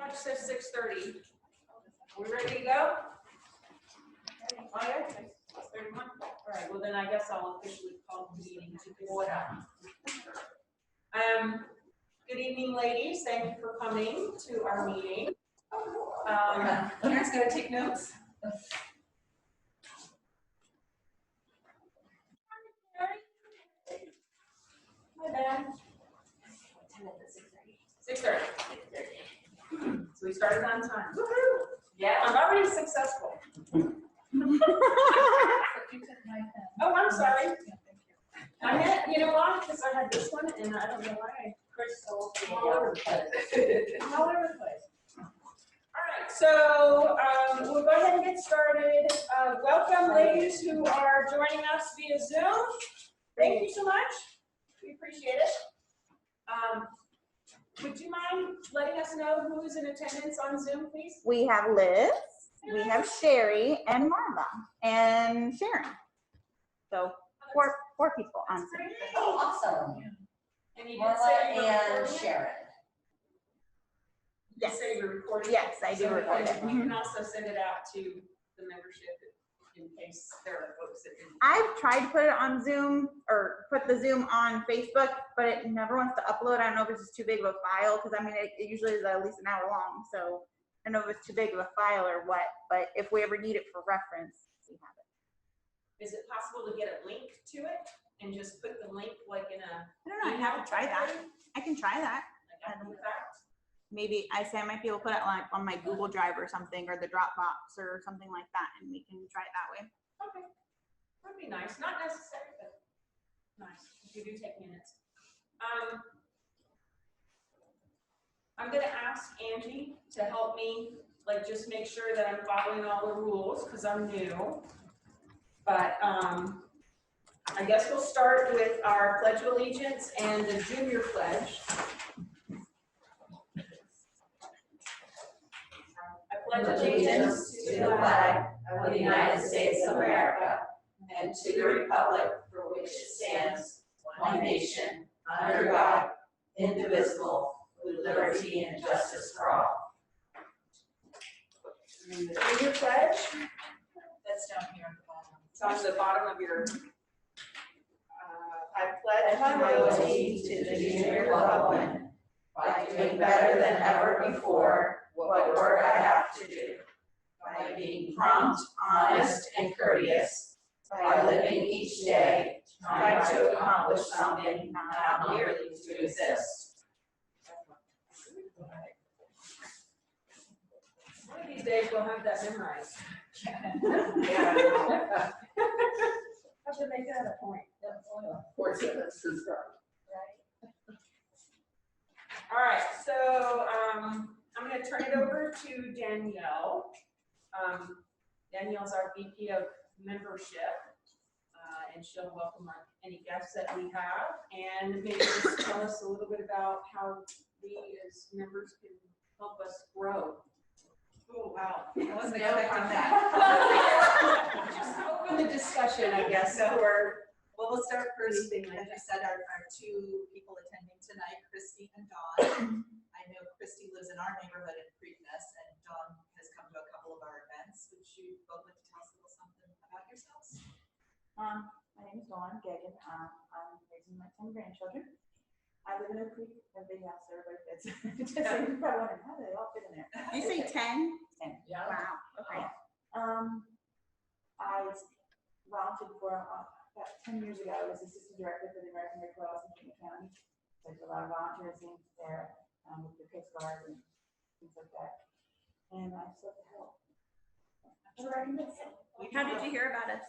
watch says 6:30. We ready to go? Oh, yeah, 6:31. All right, well then I guess I'll officially call the meeting to order. Good evening, ladies. Thank you for coming to our meeting. Karen's gonna take notes. Hi, Ben. 6:30. So we started on time. Woohoo! Yeah, I'm already successful. Oh, I'm sorry. I had, you know why? Because I had this one, and I don't know why. Crystal all over the place. All over the place. All right, so we'll go ahead and get started. Welcome, ladies who are joining us via Zoom. Thank you so much. We appreciate it. Would you mind letting us know who is in attendance on Zoom, please? We have Liz, we have Sherry, and Marva, and Sharon. So four people on Zoom. Oh, awesome. And you did Marva say you were and recording it? Sharon. You say you're recording? Yes, I do So record it. You can also send it out to the membership in case there are folks that didn't. I've tried to put it on Zoom or put the Zoom on Facebook, but it never wants to upload. I don't know if it's just too big of a file because I mean it usually is at least an hour long, so I don't know if it's too big of a file or what. But if we ever need it for reference, we have it. Is it possible to get a link to it and just put the link like in a? I don't know. I haven't tried that. I can try that. Like after the fact? Maybe I might be able to put it like on my Google Drive or something, or the Dropbox or something like that, and we can try it that way. Okay, that'd be nice. Not necessary, but nice. If you do take minutes. I'm gonna ask Angie to help me, like, just make sure that I'm following all the rules because I'm new. But I guess we'll start with our Pledge of Allegiance and the Junior Pledge. I pledge allegiance to the flag of the United States of America and to the republic for which it stands, one nation, under God, indivisible, with liberty and justice for all. And the Junior Pledge, that's down here on the bottom. It's on the bottom of your, I pledge my loyalty to the junior loved one by doing better than ever before what I have to do, by being prompt, honest, and courteous, by living each day, trying to accomplish something, not merely to exist. One of these days we'll have that memorized. Yeah. Have to make that a point. All right, so I'm going to turn it over to Danielle. Danielle's our VP of membership, and she'll welcome any guests that we have, and maybe just tell us a little bit about how we as members can help us grow. Oh, wow. I wasn't expecting that. Just open the discussion, I guess. So Well, we'll start first. Like I said, our two people attending tonight, Christy and Dawn. I know Christy lives in our neighborhood in Preakness, and Dawn has come to a couple of our events. Would you both like to tell us a little something about yourselves? My name is Dawn Gagan. I'm raising my 10 grandchildren. I live in Oak Creek. Everybody else, everybody fits. Just saying, probably wondering how do they all fit in there? You say 10? 10. Yeah. Wow. Okay. I volunteered for about 10 years ago. I was assistant director for the American Red Cross in King County. So I did a lot of volunteerism there with the Coast Guard and things like that. And I still help. How did you hear about us?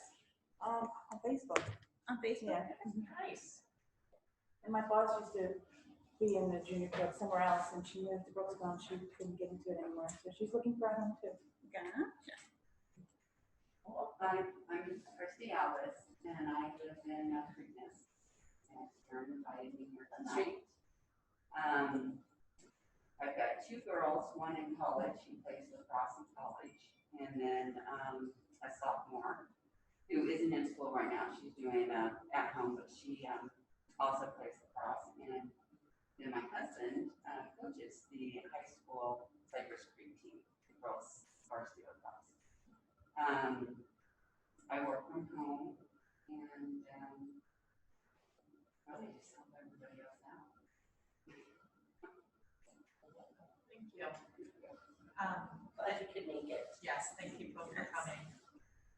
On Facebook. On Facebook. Yeah. nice. And my boss used to be in the junior club somewhere else, and she moved to Brooksville, and she couldn't get into it anymore. So she's looking for a home too. Gotcha. Well, I'm Christy Alice, and I live in Preakness, and Karen invited me here tonight. I've got two girls, one in college, she plays lacrosse in college, and then a sophomore who isn't in school right now. She's doing at home, but she also plays lacrosse. And then my husband coaches the high school, it's like I work from home and, really just help everybody else out. Thank you. Glad you could make it. Yes, thank you both for coming.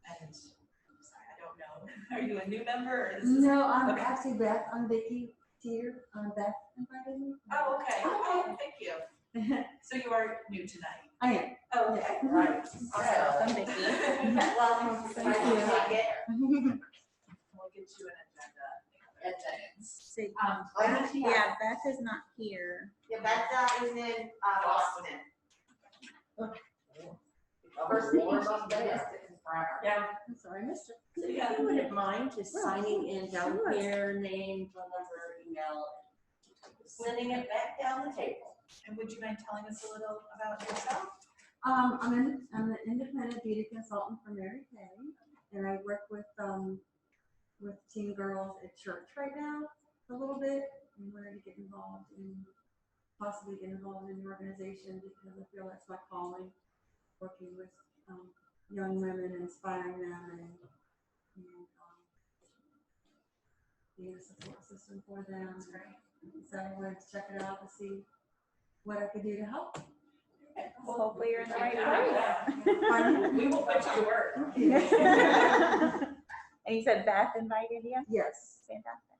And, sorry, I don't know, are you a new member or this is? No, I'm Okay. actually Beth. I'm Vicky here. Beth invited me. Oh, okay. Oh, thank you. So you are new tonight? I am. Oh, okay. Right. Welcome, Vicky. Welcome. Thank you. We'll get you an agenda. So, Beth, yeah, Beth is not here. Yeah, Beth is in Boston. First thing you should do is Yeah. I'm sorry, I missed it. So if you wouldn't mind just signing in down Sure. here, name, phone number, email, sending it back down the table. and would you mind telling us a little about yourself? I'm an independent beauty consultant for Mary Kay, and I work with teen girls at church right now a little bit. I'm ready to get involved in, possibly get involved in the organization because I feel that's my calling, working with young women, inspiring them, and being a support system for them. So I wanted to check it out to see what I could do to help. Hopefully you're in the right Pardon? We will put you to work. place. And you said Beth invited you? Yes. Fantastic.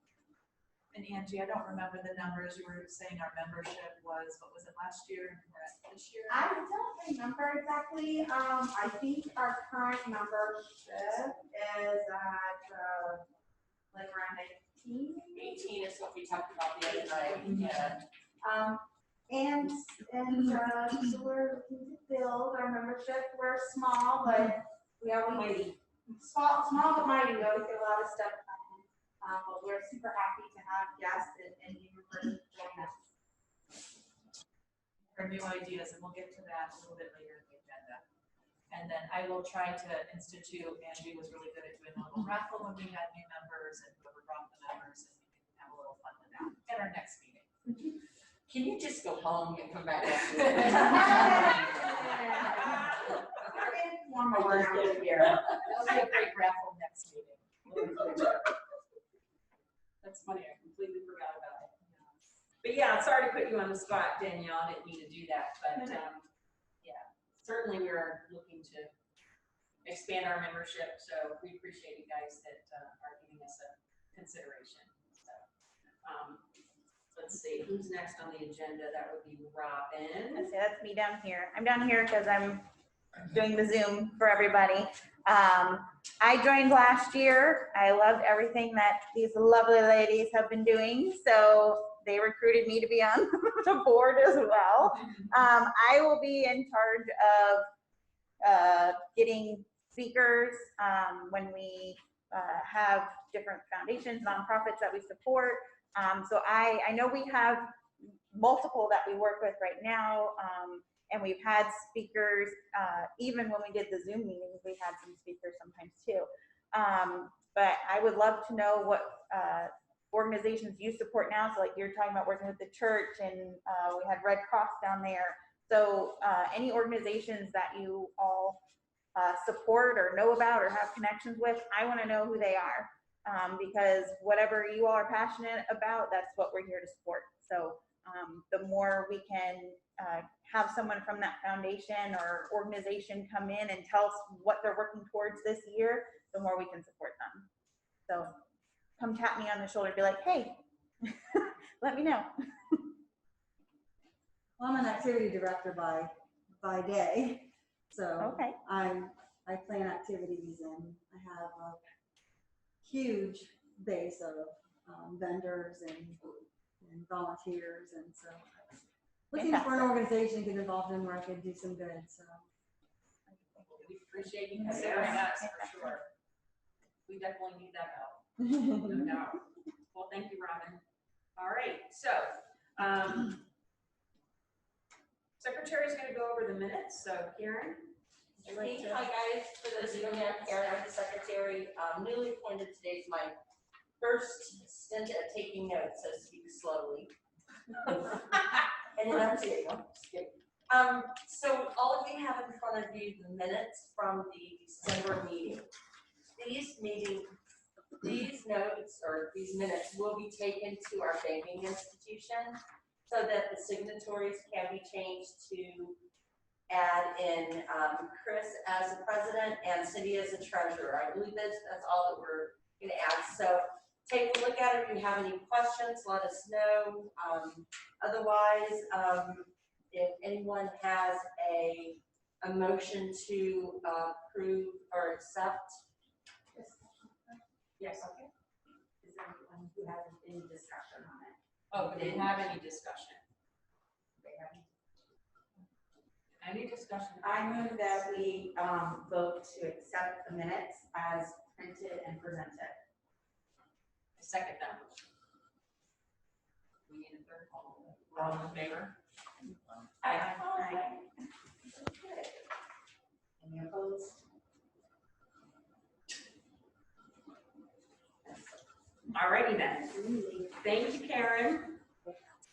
And Angie, I don't remember the numbers. You were saying our membership was, what was it, last year and we're at this year? I don't remember exactly. I think our current membership is at, like around 19. 18 is what we talked about the other night. Yeah. So we're looking to build our membership. We're small, but we always, small but mighty. We always get a lot of stuff done. But we're super happy to have guests and new members join us. Or new ideas, and we'll get to that a little bit later in the agenda. And then I will try to institute, Angie was really good at doing a little raffle when we had new members and whoever brought the members, and we can have a little fun with that at our next meeting. Can you just go home and come back after? We're informal We're around good here. here. That'll be a great raffle next meeting. That's funny, I completely forgot about it. But yeah, sorry to put you on the spot, Danielle, I didn't mean to do that, but, yeah, certainly we are looking to expand our membership, so we appreciate you guys that are giving us a consideration, so. Let's see, who's next on the agenda? That would be Robin. I'd say that's me down here. I'm down here because I'm doing the Zoom for everybody. I joined last year. I loved everything that these lovely ladies have been doing, so they recruited me to be on the board as well. I will be in charge of getting speakers when we have different foundations, nonprofits that we support. So I know we have multiple that we work with right now, and we've had speakers, even when we did the Zoom meetings, we had some speakers sometimes too. But I would love to know what organizations you support now. So like you're talking about working with the church, and we had Red Cross down there. So any organizations that you all support or know about or have connections with, I want to know who they are. Because whatever you all are passionate about, that's what we're here to support. So the more we can have someone from that foundation or organization come in and tell us what they're working towards this year, the more we can support them. So come tap me on the shoulder and be like, hey, let me know. Well, I'm an activity director by day, so Okay. I plan activities, and I have a huge base of vendors and volunteers, and so looking for an organization to get involved in where I could do some good. So We appreciate you considering us for sure. We definitely need that help, no doubt. Well, thank you, Robin. All right, so, Secretary's gonna go over the minutes, so Karen, would you like to? Hi guys, for those who don't know, Karen, I'm the secretary, newly appointed. Today's my first stint at taking notes, so speak slowly. And then I'm serious, just kidding. So all of you have in front of you the minutes from the December meeting. These notes or these minutes will be taken to our banking institution so that the signatories can be changed to add in Chris as the president and Cindy as the treasurer. I believe that's all that we're gonna add. So take a look at it. If you have any questions, let us know. Otherwise, if anyone has a motion to approve or accept. Yes, okay. Is there anyone who has any discussion on it? Oh, we didn't have any discussion. Any discussion? I move that we vote to accept the minutes as printed and presented. I second that motion. We need a third call. All in favor? Aye. Okay. Any opposed? Alrighty then. Thank you, Karen.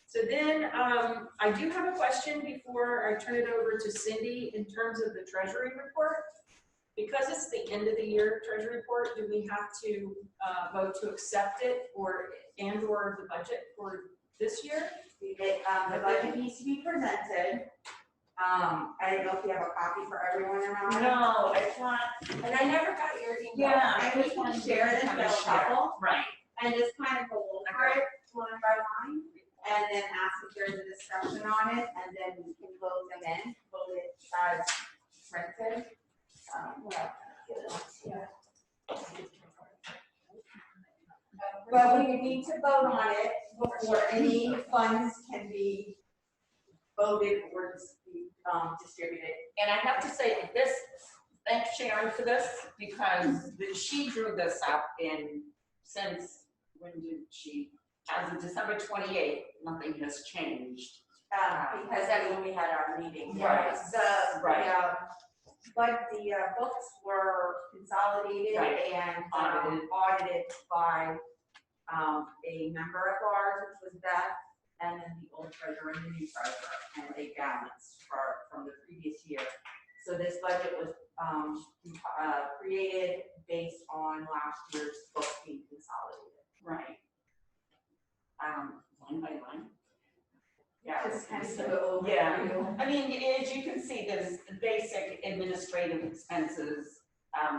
So then, I do have a question before I turn it over to Cindy in terms of the treasury report. Because it's the end of the year treasury report, do we have to vote to accept it or the budget for this year? The budget needs to be presented. I don't know if you have a copy for everyone around. No, it's not, and I never got your email. Yeah, I just want to share this with a couple Right. and just kind of go over it line by line. And then ask if there's a discussion on it, and then we can vote them in, vote it as printed. But we need to vote on it before any funds can be voted or distributed. And I have to say this, thanks Sharon for this, because she drew this up since, when did she, as of December 28th, nothing has changed. Because that's when we had our meeting. Right. But the books were consolidated Right. and Audited. audited by a member of ours, which was Beth, and then the old treasurer and the new treasurer, and they balanced from the previous year. So this budget was created based on last year's books being consolidated. Right. Line by line. Yeah. Just kind of go over. Yeah. I mean, as you can see, there's the basic administrative expenses,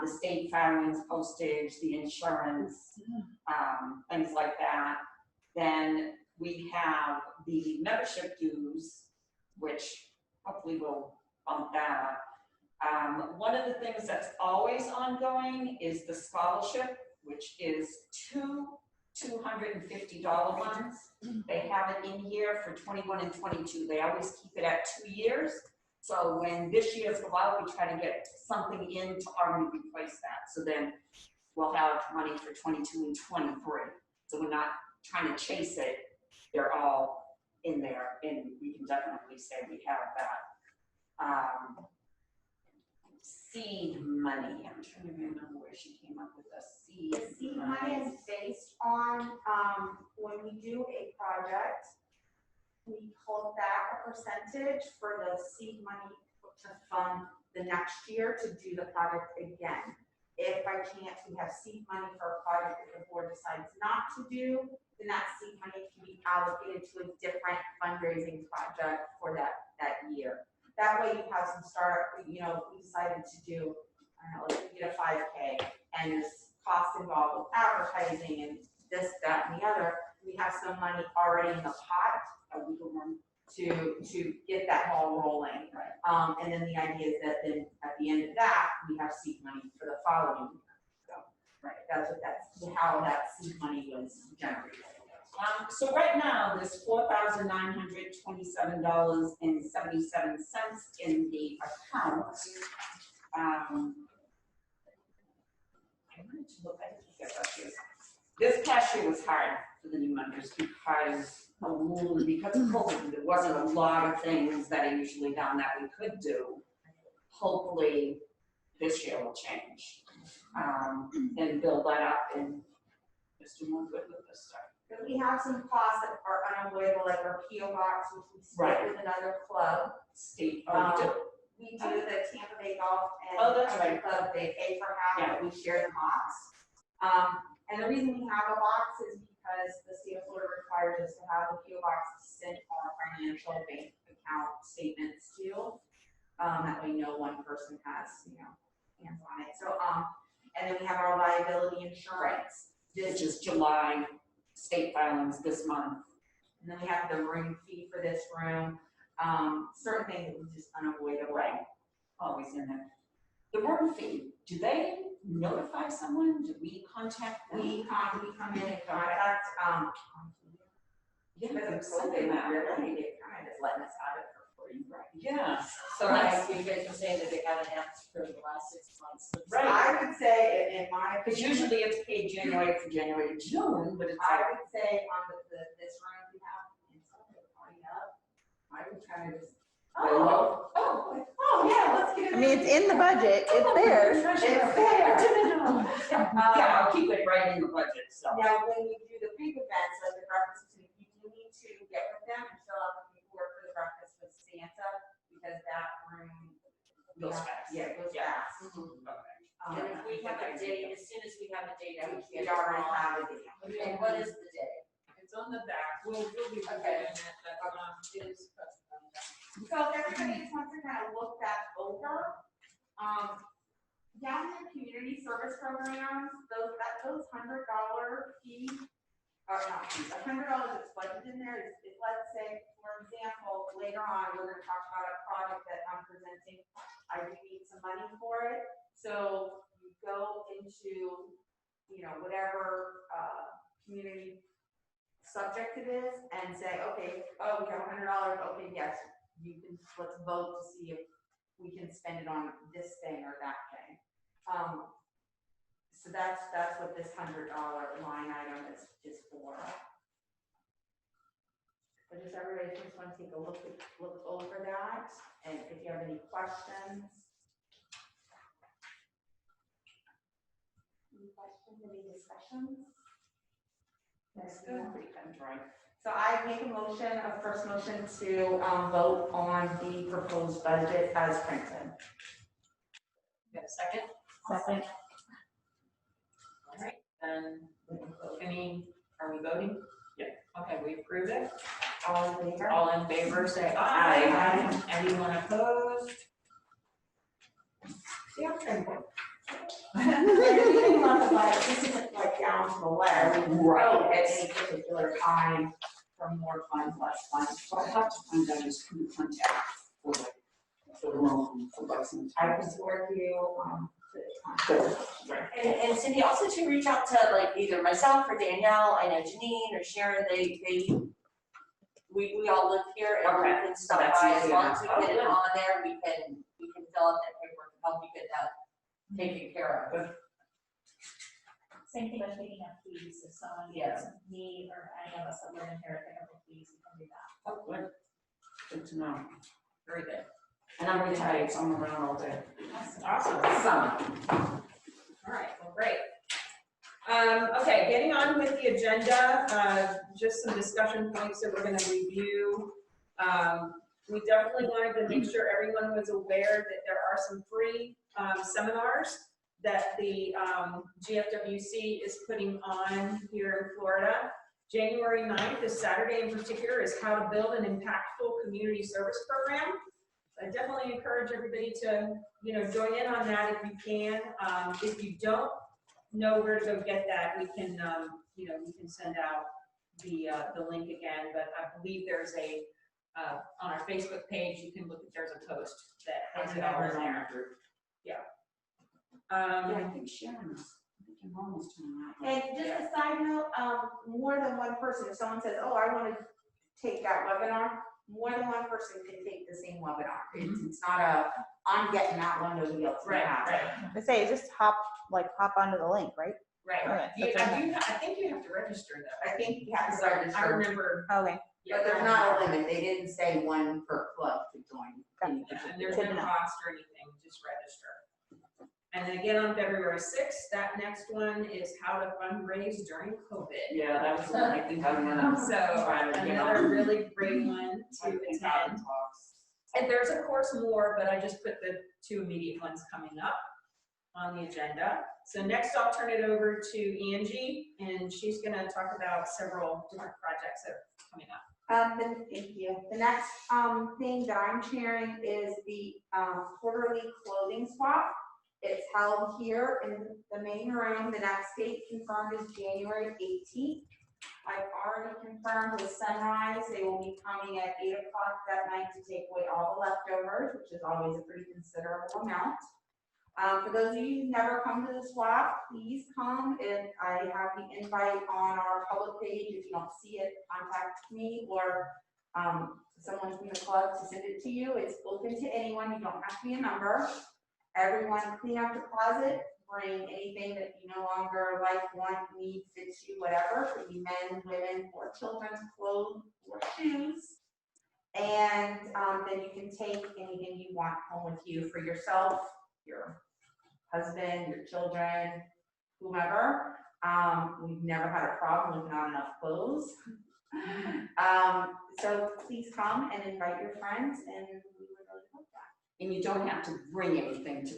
the state filings, postage, the insurance, things like that. Then we have the membership dues, which hopefully will bump that up. One of the things that's always ongoing is the scholarship, which is two $250 ones. They have it in here for 21 and 22. They always keep it at 2 years. So when this year's go out, we try to get something in to already replace that. So then we'll have money for 22 and 23. So we're not trying to chase it. They're all in there, and we can definitely say we have that. Seed money. I'm trying to remember where she came up with the seed. The seed money is based on, when we do a project, we hold back a percentage for the seed money to fund the next year to do the project again. If by chance we have seed money for a project that the board decides not to do, then that seed money can be allocated to a different fundraising project for that year. That way you have some startup, we decided to do, I don't know, let's get a 5K, and there's costs involved with advertising and this, that, and the other. We have some money already in the pot, a legal room, to get that ball rolling. Right. And then the idea is that then at the end of that, we have seed money for the following year. So, right, that's how that seed money was generated. So right now, there's $4,927.77 in the account. I wanted to look, I didn't get that here. This past year was hard for the new members because of COVID, there wasn't a lot of things that are usually done that we could do. Hopefully, this year will change and build that up and just do more good with this stuff. Because we have some costs that are unavoidable, like our PO box, which we Right. split with another club. State, We do the Tampa Bay Golf and Oh, that's Country right. Club, they pay for half, Yeah. but we share the box. And the reason we have a box is because the state of Florida requires us to have the PO box to send our financial bank account statements to. That way no one person has, hands on it. So, and then we have our liability insurance. which is July, state filings this month. And then we have the room fee for this room. Certain things that was just unavoidable. Right. Always in there. The room fee, do they notify someone? Do we contact them? We come in and contact, Yeah, because of there's something COVID, that, really, they kind of just letting us have it for free, right? yeah. So like, you guys are saying that they haven't asked for the last 6 months. Right. I would say, in my Because opinion, usually it's paid January to January to June, but it's I like, would say on this room we have, instead of party up, I would try to just, yeah, let's get it. I mean, it's in the budget, it's there. It's there. yeah, I'll keep it right in the budget, so. Now, when we do the big events, like the breakfast, you do need to get with them and fill out the paperwork for the breakfast with Santa, because that room. Goes fast. Yeah, it goes Yeah. fast. And if we have a date, as soon as we have a date, I would We get it already on. have it. And what is the date? It's on the back, we'll be Okay. reviewing it, but, it is posted on the back. So if everybody just wants to kind of look that over, down in the community service programs, those $100 fee, or not fees, $100 that's budgeted in there is, let's say, for example, later on, we're gonna talk about a project that I'm presenting, I do need some money for it, so you go into, whatever, community subject it is, and say, okay, oh, we have $100, okay, yes, let's vote to see if we can spend it on this thing or that thing. So that's what this $100 line item is for. But just everybody just want to take a look over that, and if you have any questions. Any discussions? That's good, pretty cut and dry. So I make a first motion to vote on the proposed budget as printed. You got a second? Second. All right, and are we voting? Yeah. Okay, we approve it. All in favor? All in favor, say Aye. aye. Anyone opposed? Yeah, okay. Anything on the budget, this isn't like down to the letter. Right. At any particular time, for more funds, less funds. So I have to find out who's who to contact for the room, for Lexington. I can support you, Good. Right. And Cindy, also to reach out to like either myself or Danielle, I know Janine or Sharon, we all live here and we Okay. can stop That's by as easy long enough. as we Oh, get it good. on there, we can fill out that paperwork and help you get that taken care of. Same thing with picking up fees, if someone gets me or any of us that live in here, pick up the fees, we can do that. Oh, good. Good to know. Very good. And I'm retired, so I'm around all day. Awesome. Awesome. All right, well, great. Okay, getting on with the agenda, just some discussion points that we're gonna review. We definitely wanted to make sure everyone was aware that there are some free seminars that the GFWC is putting on here in Florida. January 9th, this Saturday in particular, is how to build an impactful community service program. I definitely encourage everybody to, join in on that if you can. If you don't know where to go get that, we can, we can send out the link again. But I believe there's on our Facebook page, you can look at, there's a post that has it all in there. Yeah. I think Sharon's, your mom was doing that. And just a side note, more than one person, if someone says, oh, I want to take that webinar, more than one person can take the same webinar. It's not I'm getting that one, nobody else can have it. I say, just hop onto the link, right? Right. Okay, I think you have to register though. I think you have to I register, remember. Okay. but there's not a limit. They didn't say one per club to join. And there's no cost or anything, just register. And then again on February 6th, that next one is how to fundraise during COVID. Yeah, that was the one I think I'm gonna So try to get another on. really great one I to think I attend. can talk. And there's of course more, but I just put the 2 immediate ones coming up on the agenda. So next I'll turn it over to Angie, and she's gonna talk about several different projects that are coming up. Thank you. The next thing that I'm sharing is the quarterly clothing swap. It's held here in the main room. The next date confirmed is January 18th. I've already confirmed with Sunrise, they will be coming at 8 o'clock that night to take away all the leftovers, which is always a pretty considerable amount. For those of you who never come to the swap, please come, and I have the invite on our public page. If you don't see it, contact me or someone from the club to send it to you. It's open to anyone. You don't have to be a member. Everyone clean out your closet, bring anything that you no longer like, want, need, fits you, whatever. Could be men, women, or children's clothes or shoes. And then you can take anything you want home with you for yourself, your husband, your children, whomever. We've never had a problem with not enough clothes. So please come and invite your friends, and we would really hope that. And you don't have to bring anything to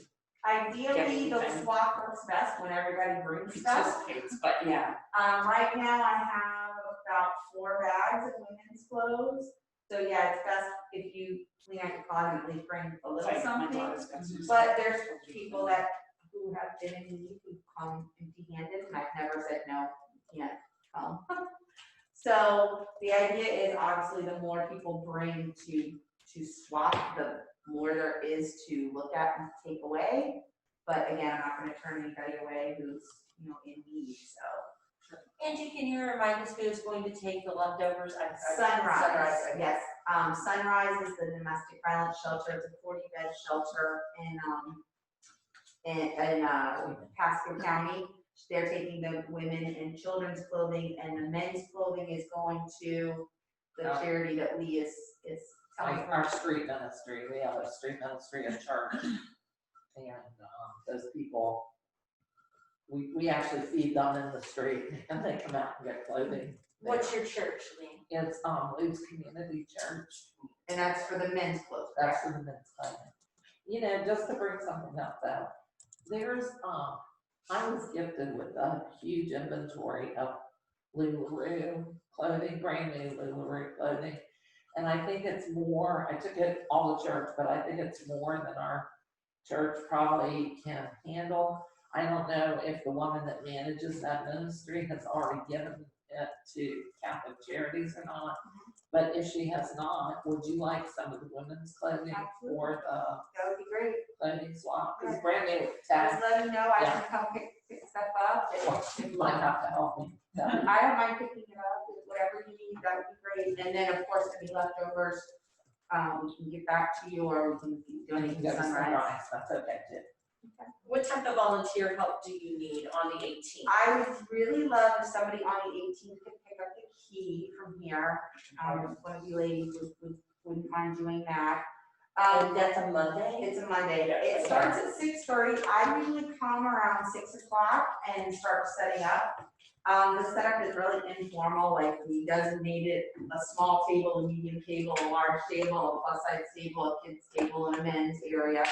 Ideally, the anything. swap works best when everybody brings stuff. participate, but yeah. Right now I have about 4 bags of women's clothes. So yeah, it's best if you clean out your closet, at least bring a little Like my something. daughter's got some But stuff. there's people who have been in need who come empty-handed, and I've never said no, you can't come. So the idea is obviously the more people bring to swap, the more there is to look at and take away. But again, I'm not going to turn anybody away who's in need. So Angie, can you remind us who's going to take the leftovers? Sunrise, yes. Sunrise is the domestic violence shelter. It's a 40-bed shelter in Pasco County. They're taking the women and children's clothing, and the men's clothing is going to the charity that Lee is telling. Like our street ministry, we have a street ministry in church, and those people, we actually feed them in the street, and they come out and get clothing. What's your church, Lee? It's Luke's Community Church. And that's for the men's clothes. That's for the men's clothing. Just to bring something up though, there's I was gifted with a huge inventory of Lululemon clothing, brand new Lululemon clothing. And I think it's more, I took it all to church, but I think it's more than our church probably can handle. I don't know if the woman that manages that ministry has already given it to Catholic Charities or not. But if she has not, would you like some of the women's clothing for the That would be great. clothing swap? It's brand new Just tag. let me know. I can come pick stuff up. You might have to help me. I don't mind picking it up, whatever you need, that would be great. And then, of course, any leftovers, we can get back to you, or we can keep doing it Go to Sunrise. Sunrise, that's okay too. What type of volunteer help do you need on the 18th? I would really love if somebody on the 18th could pick up the key from here. One of you ladies wouldn't mind doing that. That's a Monday? It's a Monday. Yeah, It starts at 6:30. I usually come around 6 o'clock and start setting up. The setup is really informal, like we designated a small table, a medium table, a large table, a plus size table, a kids table, and a men's area.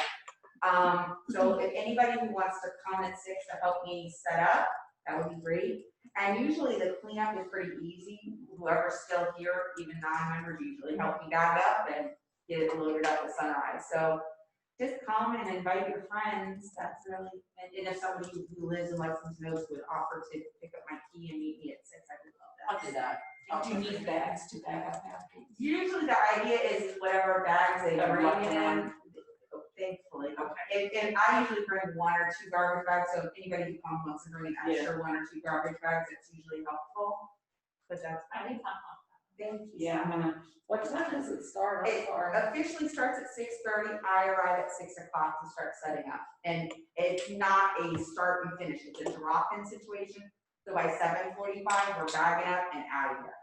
So if anybody who wants to come at 6 to help me set up, that would be great. And usually the cleanup is pretty easy. Whoever's still here, even non-members, usually help me bag up and get it loaded up at Sunrise. So just come and invite your friends. That's really, and if somebody who lives in Lexington knows would offer to pick up my key and meet me at 6, I would love that. I'll do that. Do you need bags to bag up after? Usually the idea is whatever bags they That we're bring lucky in, thankfully. And I usually bring 1 or 2 garbage bags, so if anybody who comes wants to bring an extra 1 or 2 garbage bags, it's usually helpful. But that's, I think thank you. Yeah, I'm gonna, What time does it start? I'm It sorry. officially starts at 6:30. I arrive at 6 o'clock to start setting up. And it's not a start and finish, it's a drop-in situation. So by 7:45, we're bagging up and out of here.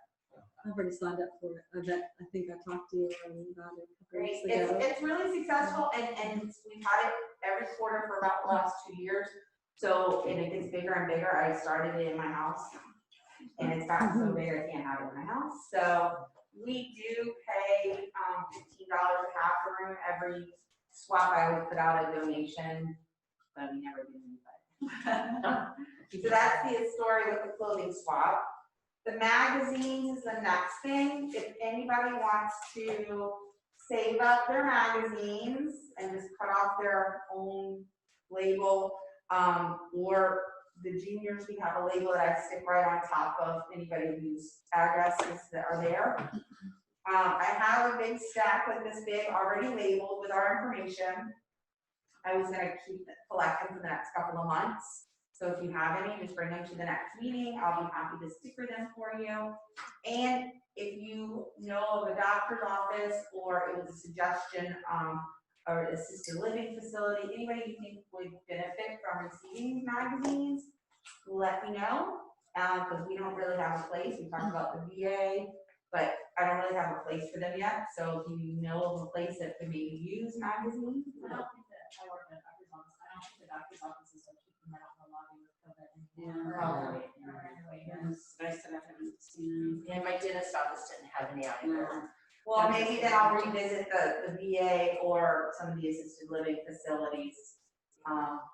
I've already signed up for it. I bet, I think I talked to you already about it a couple Great. weeks ago. It's really successful and we've had it every quarter for about the last 2 years. So, and it gets bigger and bigger. I started it in my house and it's gotten so big I can't have it in my house. So we do pay $15 a half the room every swap. I always put out a donation, but we never do anybody. So that's the story with the clothing swap. The magazines is the next thing. If anybody wants to save up their magazines and just cut off their own label, or the juniors, we have a label that I stick right on top of anybody whose addresses that are there. I have a big stack like this big already labeled with our information. I was gonna keep collecting for the next couple of months. So if you have any, just bring them to the next meeting. I'll be happy to sticker them for you. And if you know of a doctor's office or it was a suggestion, or assisted living facility, anybody you think would benefit from receiving these magazines, let me know. Because we don't really have a place. We talked about the VA, but I don't really have a place for them yet. So if you know of a place that could maybe use magazines, I don't think that, I work in a doctor's office, I don't think the doctor's offices are keeping that on the lobby with COVID anymore. It's nice that I haven't seen. And my dentist office didn't have any either. well, maybe then I'll revisit the VA or some of the assisted living facilities.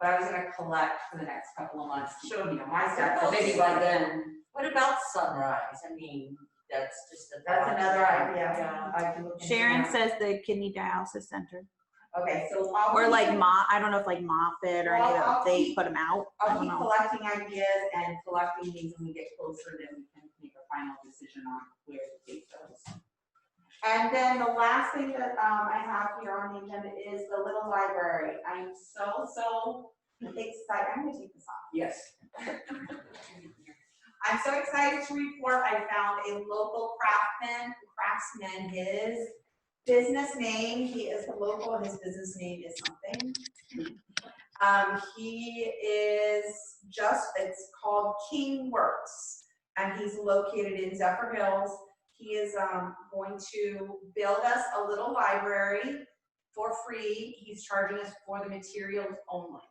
But I was gonna collect for the next couple of months. Show me my stuff, but maybe by then. What about Sunrise? I mean, that's just a. That's another idea. Yeah. I can look into Sharon that. says the kidney dialysis center, Okay, so I'll. or like I don't know if like Moffitt or any of Well, I'll them, they keep- put them out. I I'll don't keep know. collecting ideas and collecting these when we get closer, then we can make a final decision on where to take those. And then the last thing that I have here on the agenda is the little library. I'm so excited. I'm gonna take this off. Yes. I'm so excited to report I found a local craftsman. His business name, he is local, his business name is something. He is it's called King Works, and he's located in Zephyr Hills. He is going to build us a little library for free. He's charging us for the materials only.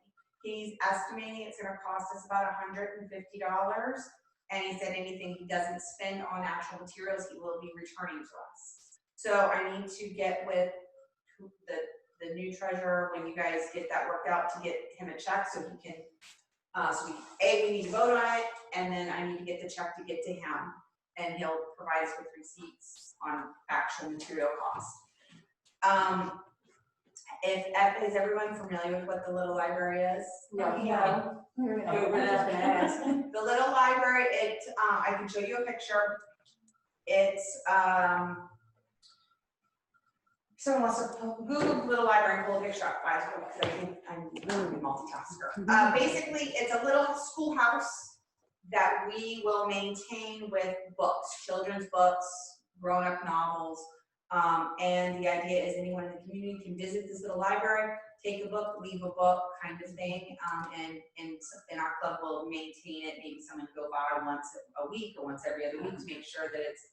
He's estimating it's gonna cost us about $150. And he said anything he doesn't spend on actual materials, he will be returning to us. So I need to get with the new treasurer when you guys get that worked out to get him a check so he can, we need to vote on it, and then I need to get the check to get to him, and he'll provide us with receipts on actual material costs. Is everyone familiar with what the little library is? Yeah. The little library, I can show you a picture. It's, someone wants to Google little library and pull a picture up, because I think I'm really a multitasker. Basically, it's a little schoolhouse that we will maintain with books, children's books, grown-up novels. And the idea is anyone in the community can visit this little library, take a book, leave a book kind of thing, and our club will maintain it. Maybe someone go by once a week or once every other week to make sure that it's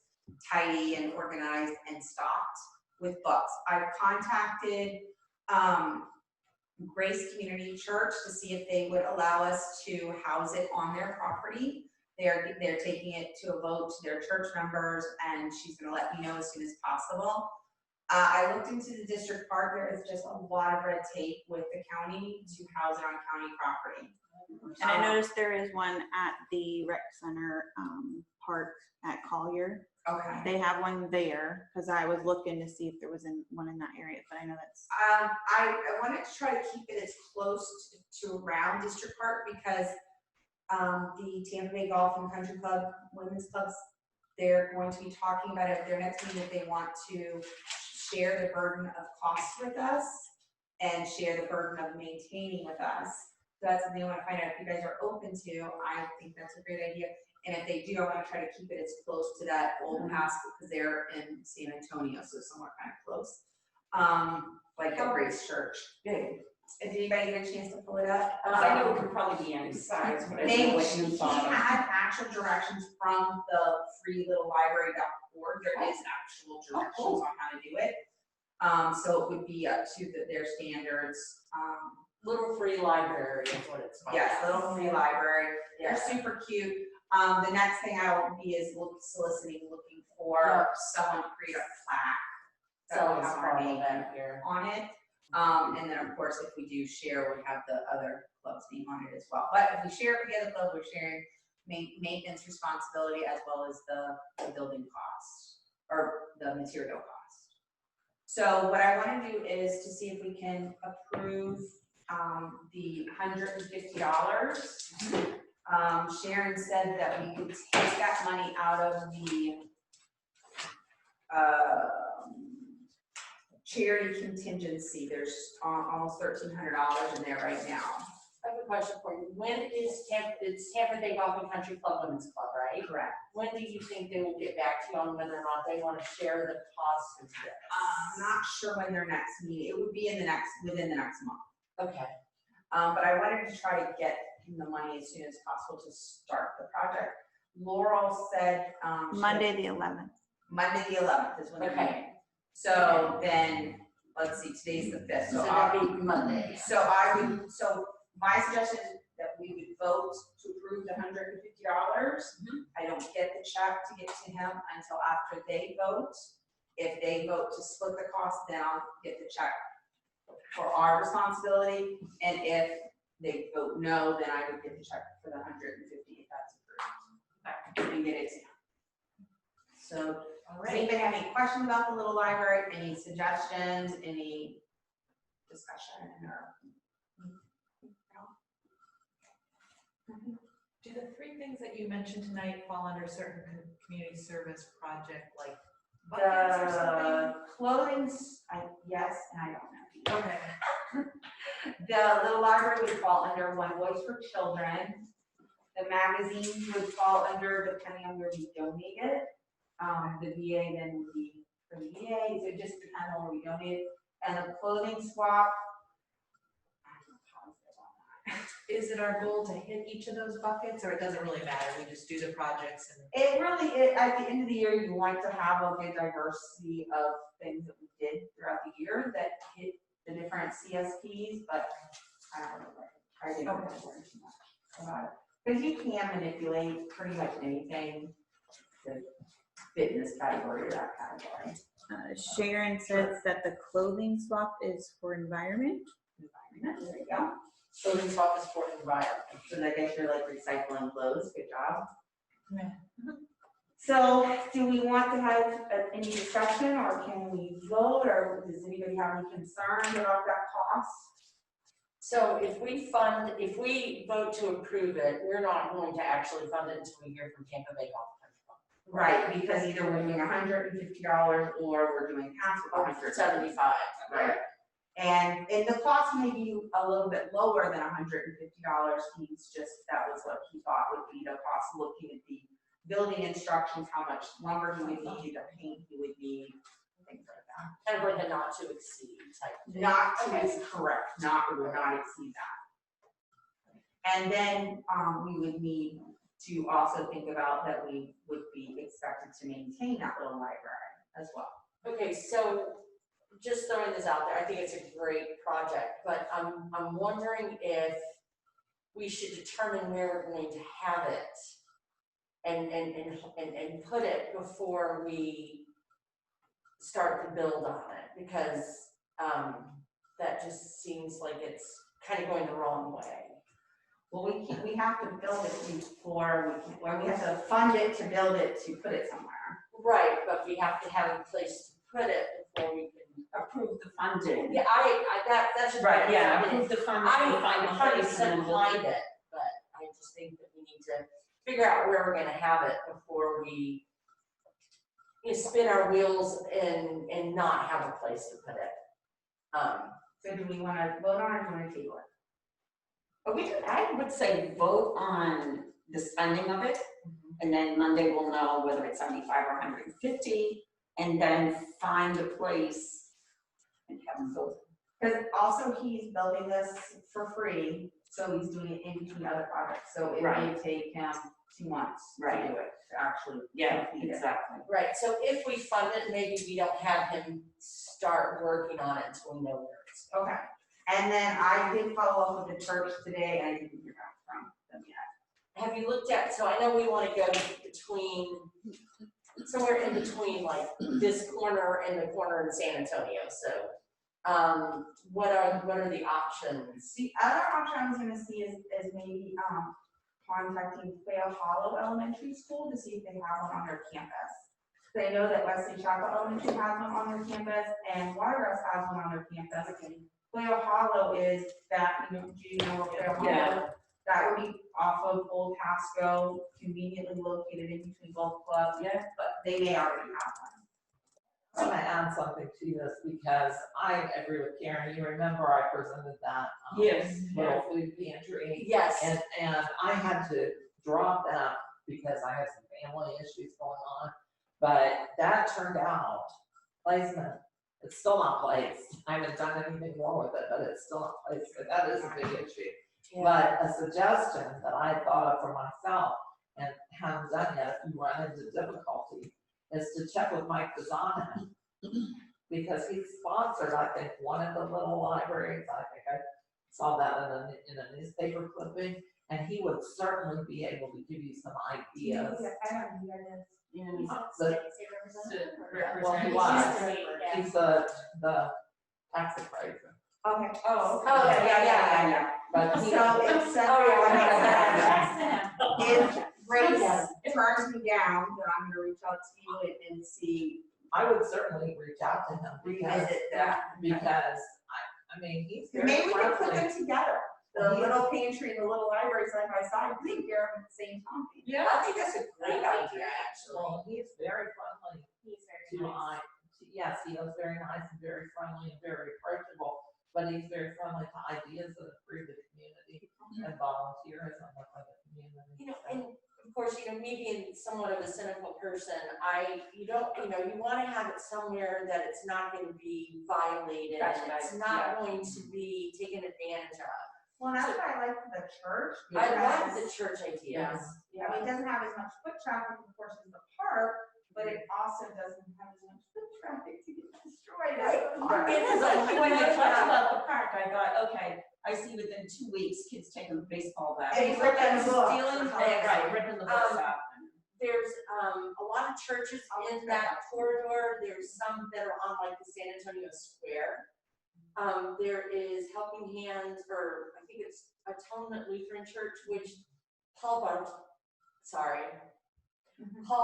tidy and organized and stocked with books. I've contacted Grace Community Church to see if they would allow us to house it on their property. They're taking it to a vote to their church members, and she's gonna let me know as soon as possible. I looked into the district park. There is just a lot of red tape with the county to house it on county property. And I noticed there is one at the rec center park at Collier. Okay. They have one there, because I was looking to see if there was one in that area, but I know that's. I wanted to try to keep it as close to around district park because the Tampa Bay Golf and Country Club, women's clubs, they're going to be talking about it at their next meeting that they want to share the burden of costs with us and share the burden of maintaining with us. So that's something I want to find out if you guys are open to. I think that's a great idea. And if they do, I want to try to keep it as close to that old Pasco because they're in San Antonio, so somewhere kind of close. Like at Grace Church. Good. Did anybody get a chance to pull it up? I know it could probably be any size, but I don't know what you He thought of. had actual directions from the free little library board, there is actual directions on how to do it. So it would be up to their standards. Little free library is what it's called. Yes, little free library. Yeah. They're super cute. The next thing I will be is looking for someone to create a plaque. So that will it's have our part of name that here. on it. And then of course, if we do share, we have the other club's name on it as well. But if we share it with the other club, we're sharing maintenance responsibility as well as the building cost or the material cost. So what I want to do is to see if we can approve the $150. Sharon said that we could take that money out of the charity contingency. There's almost $1,300 in there right now. I have a question for you. When is it's Tampa Bay Golf and Country Club Women's Club, right? Correct. When do you think they will get back to you on whether or not they want to share the cost of this? I'm not sure when their next meeting. It would be within the next month. Okay. But I wanted to try to get him the money as soon as possible to start the project. Laurel said Monday, the 11th. Monday the 11th is when they're meeting. So then, let's see, today's the 5th. So that'd be Monday. So my suggestion is that we would vote to approve the $150. I don't get the check to get to him until after they vote. If they vote to split the cost, then I'll get the check for our responsibility. And if they vote no, then I would get the check for the $150 if that's approved. And get it to him. So, does anybody have any questions about the little library? Any suggestions? Any discussion? Or Do the three things that you mentioned tonight fall under certain community service project, like buckets or something? Clothing's, yes, and I don't know. Okay. The little library would fall under One Voice for Children. The magazine would fall under, depending on where we donate it. The VA then would be for the VA, so it just depends on where we donate it. And the clothing swap, Is it our goal to hit each of those buckets, or it doesn't really matter, we just do the projects and? it really is, at the end of the year, you want to have a good diversity of things that we did throughout the year that hit the different CSPs, but I don't know, I didn't know too much about it. Because you can manipulate pretty much anything to fit in this category or that category. Sharon says that the clothing swap is for environment. Environment, there you go. Clothing swap is for environment. So I guess you're like recycling clothes, good job. Yeah. So do we want to have any discussion or can we vote or does anybody have any concerns about that cost? So if we vote to approve it, we're not going to actually fund it until we hear from Tampa Bay Golf Country Club. Right, because either we're doing $150 or we're doing half of $175. Right. And the cost may be a little bit lower than $150. He's just, that was what he thought would be the cost, looking at the building instructions, how much lumber he would need, the paint he would need, things like that. Kind of like a not to exceed type thing. Not to be correct, we would not exceed that. And then we would need to also think about that we would be expected to maintain that little library as well. Okay, so just throwing this out there, I think it's a great project, but I'm wondering if we should determine where we're going to have it and put it before we start to build on it, because that just seems like it's kind of going the wrong way. Well, we have to build it before we have to fund it to build it to put it somewhere. Right, but we have to have a place to put it before we can approve the funding. Yeah, that's just Right, yeah, approve the funding. I'm 100% behind it, but I just think that we need to figure out where we're gonna have it before we spin our wheels and not have a place to put it. So do we want to vote on it or do we want to table it? But I would say vote on the spending of it, and then Monday we'll know whether it's 75 or 150, and then find a place and have them build it. Because also he's building this for free, so he's doing it in between other projects, so it may Right. take him 2 months to Right. do it, to actually Yeah, complete it. exactly. Right, so if we fund it, maybe we don't have him start working on it until we know where it's. Okay, and then I did follow up with the church today, and I didn't hear back from them yet. Have you looked at, so I know we want to go between, somewhere in between like this corner and the corner in San Antonio, so. What are the options? The other option I was gonna see is maybe, contacting Quail Hollow Elementary School to see if they have one on their campus. They know that Wesley Chapel Elementary has one on their campus, and Waterhouse has one on their campus. Quail Hollow is that, do you know where Quail Hollow? Yeah. That would be off of Old Pasco, conveniently located in between both clubs. Yeah. But they may already have one. I'm gonna add something to this because I agree with Karen. You remember I presented that little food pantry. Yes. And I had to drop that because I had some family issues going on. But that turned out placement, it's still not placed. I haven't done anything more with it, but it's still not placed. But that is a big issue. But a suggestion that I thought of for myself and haven't done yet, if you run into difficulty, is to check with Mike Pizzano. Because he sponsored, I think, one of the little libraries. I think I saw that in a newspaper clipping, and he would certainly be able to give you some ideas. Well, he was. He's the tax appraiser. Okay. Oh, Yeah. But he, So it's if Grace turns me down, then I'm gonna reach out to you and see, I would certainly reach out to him because revisit that. I mean, he's very Maybe we can put friendly. them together, the little pantry and the little library side by side, take care of them at the same time. Yeah, I think that's a great idea, actually. Well, he's very friendly He's to yes, he is very nice and very friendly and very approachable, but he's very friendly to ideas that improve the community and volunteerism within the community. You know, and of course, me being somewhat of a cynical person, you want to have it somewhere that it's not going to be violated That's and it's right, not going to be taken advantage of. Well, that's what I like the church. I love because, the church ideas. I mean, it doesn't have as much foot traffic, of course, as the park, but it also doesn't have as much foot traffic to get destroyed as the park. It is like, When you talked about the park, I thought, okay, I see within 2 weeks, kids taking the baseball bat. And ripping the books. Stealing, right, ripping the books out. There's a lot of churches in that corridor. There's some that are on like the San Antonio Square. There is Helping Hands, or I think it's Atonement Lutheran Church, which Paul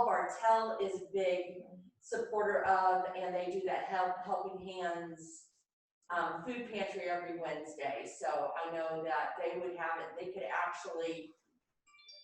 Bartel is a big supporter of, and they do that Helping Hands food pantry every Wednesday. So I know that they would have it, they could actually,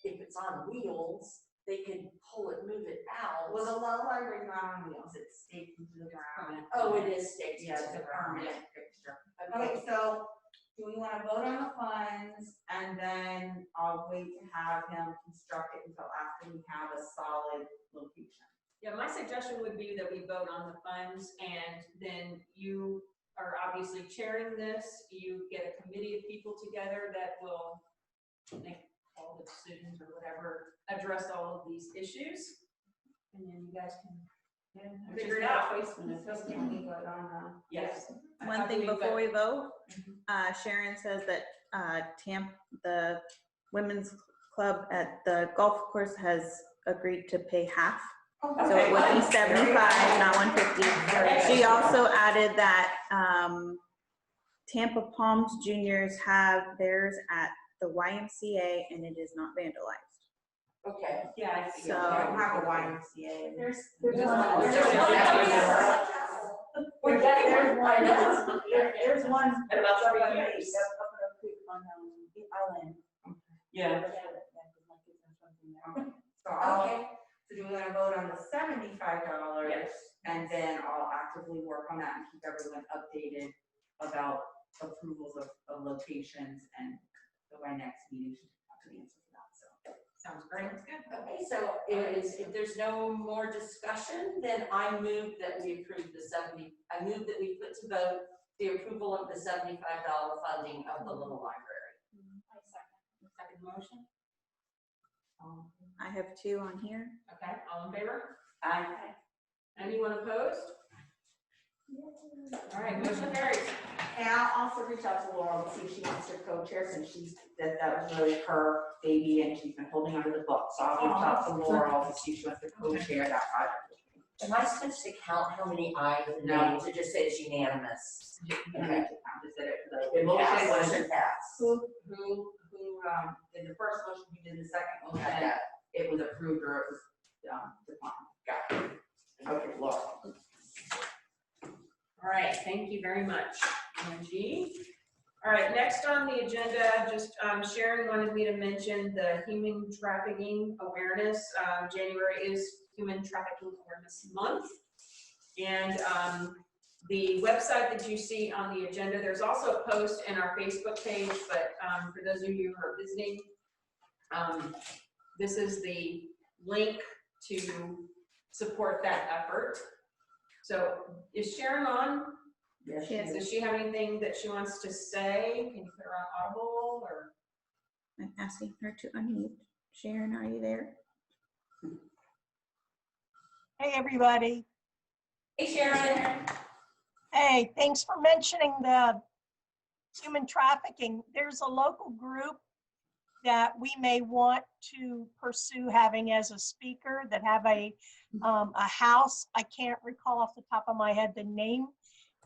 if it's on wheels, they could pull it, move it out. Well, the low library's not on wheels, it's staked into the ground. Oh, it is staked Yeah, it's into a the ground. permanent fixture. Okay, so do we wanna vote on the funds, and then I'll wait to have him construct it until after we have a solid location? Yeah, my suggestion would be that we vote on the funds, and then you are obviously chairing this. You get a committee of people together that will make all the decisions or whatever, address all of these issues. And then you guys can figure it out. So can we vote on Yes. One thing before we vote, Sharon says that the women's club at the golf course has agreed to pay half. So it would be 75, not 150. She also added that Tampa Palms juniors have theirs at the YMCA and it is not vandalized. Okay. Yeah, I see. So- I don't have a YMCA. There's There's one. one. There's There's one. We're getting there. I know. There's one. And about up 3 on years. the- up on Oak Creek on, Island. Yeah. So I'll, Okay. so do we wanna vote on the $75? Yes. And then I'll actively work on that and keep everyone updated about approvals of locations, and so by next meeting should have an answer for that, so. Sounds great. Okay, so if there's no more discussion, then I move that we approve I move that we put to vote the approval of the $75 funding of the little library. I second. Second motion? I have 2 on here. Okay, all in favor? I, Anyone opposed? All right, motion carries. And I'll also reach out to Laurel to see if she wants to co-chair, since that was really her baby and she's been holding onto the book. So I'll reach out to Laurel to see if she wants to co-chair that project with me. Am I supposed to count how many ayes and No. nays, or just say it's unanimous? You need to count, just that the motion was Motion passed. who did the first motion, who did the second motion, Okay. it was approved or it was, declined. Got it. Okay, Laurel. All right, thank you very much, Angie. All right, next on the agenda, just Sharon wanted me to mention the human trafficking awareness. January is Human Trafficking Awareness Month. And the website that you see on the agenda, there's also a post in our Facebook page, but for those of you who are visiting, this is the link to support that effort. So is Sharon on? Yes, Yes. Does she have anything that she wants to say? Can you put her on audible or? I'm asking her to unmute. Sharon, are you there? Hey, everybody. Hey, Sharon. Hey, thanks for mentioning the human trafficking. There's a local group that we may want to pursue having as a speaker that have a house. I can't recall off the top of my head the name.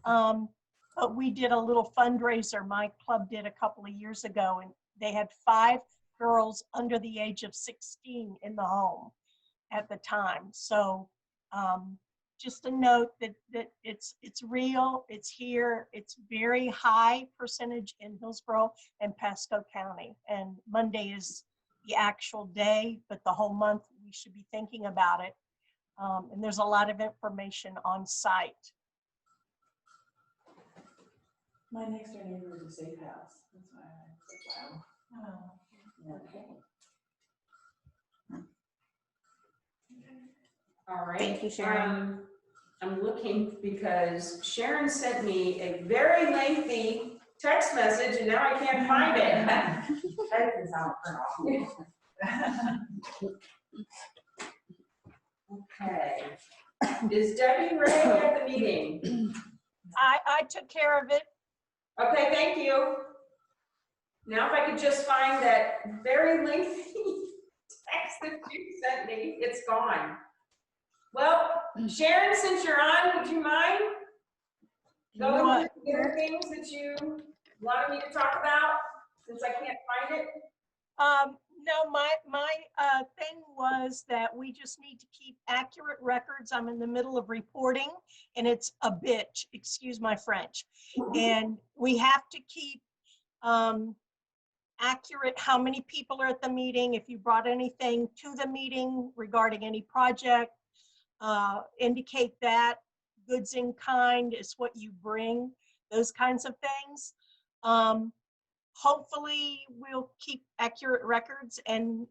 But we did a little fundraiser, my club did a couple of years ago, and they had 5 girls under the age of 16 in the home at the time. So just a note that it's real, it's here, it's very high percentage in Hillsborough and Pasco County. And Monday is the actual day, but the whole month we should be thinking about it. And there's a lot of information on site. My next door neighbor is a safe house. That's why I said, wow. Okay. All right. Thank you, Sharon. I'm looking because Sharon sent me a very lengthy text message and now I can't find it. That doesn't sound awful. Okay. Is Debbie Ray at the meeting? I took care of it. Okay, thank you. Now if I could just find that very lengthy text that you sent me, it's gone. Well, Sharon, since you're on, would you mind going through the other things that you wanted me to talk about, since I can't find it? No, my thing was that we just need to keep accurate records. I'm in the middle of reporting and it's a bitch, excuse my French. And we have to keep accurate how many people are at the meeting, if you brought anything to the meeting regarding any project, indicate that. Goods in kind is what you bring, those kinds of things. Hopefully we'll keep accurate records. And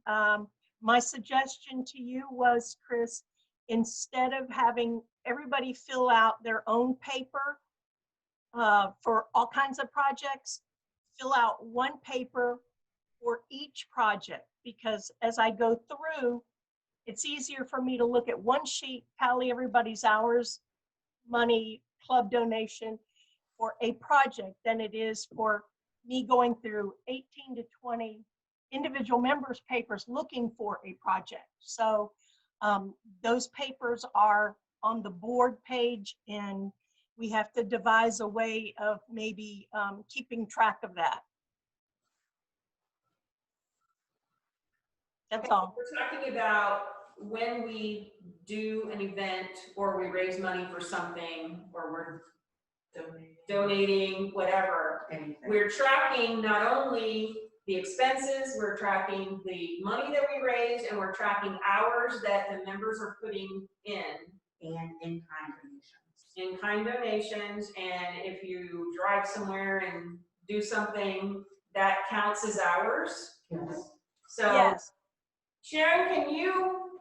my suggestion to you was, Chris, instead of having everybody fill out their own paper for all kinds of projects, fill out one paper for each project, because as I go through, it's easier for me to look at one sheet, tally everybody's hours, money, club donation for a project than it is for me going through 18 to 20 individual members' papers looking for a project. So those papers are on the board page and we have to devise a way of maybe keeping track of that. That's all. We're talking about when we do an event or we raise money for something or we're donating, whatever. We're tracking not only the expenses, we're tracking the money that we raise, and we're tracking hours that the members are putting in. And in-kind donations. In-kind donations, and if you drive somewhere and do something, that counts as hours. Yes. So, Yes. Sharon, can you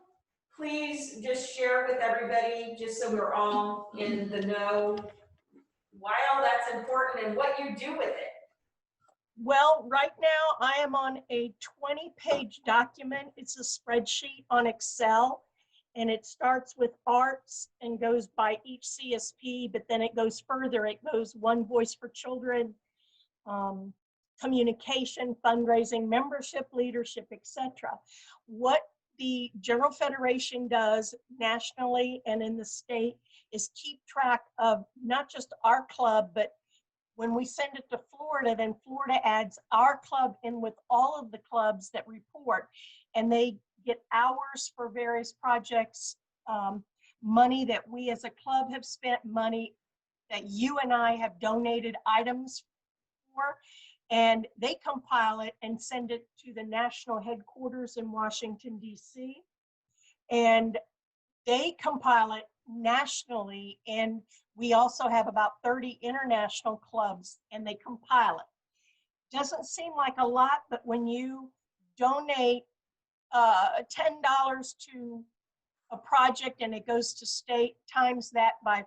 please just share with everybody, just so we're all in the know, why all that's important and what you do with it. Well, right now I am on a 20-page document. It's a spreadsheet on Excel, and it starts with arts and goes by each CSP, but then it goes further. It goes One Voice for Children, communication, fundraising, membership, leadership, etc. What the General Federation does nationally and in the state is keep track of not just our club, but when we send it to Florida, then Florida adds our club in with all of the clubs that report, and they get hours for various projects, money that we as a club have spent, money that you and I have donated items for, and they compile it and send it to the national headquarters in Washington, D.C., and they compile it nationally, and we also have about 30 international clubs, and they compile it. Doesn't seem like a lot, but when you donate $10 to a project and it goes to state, times that by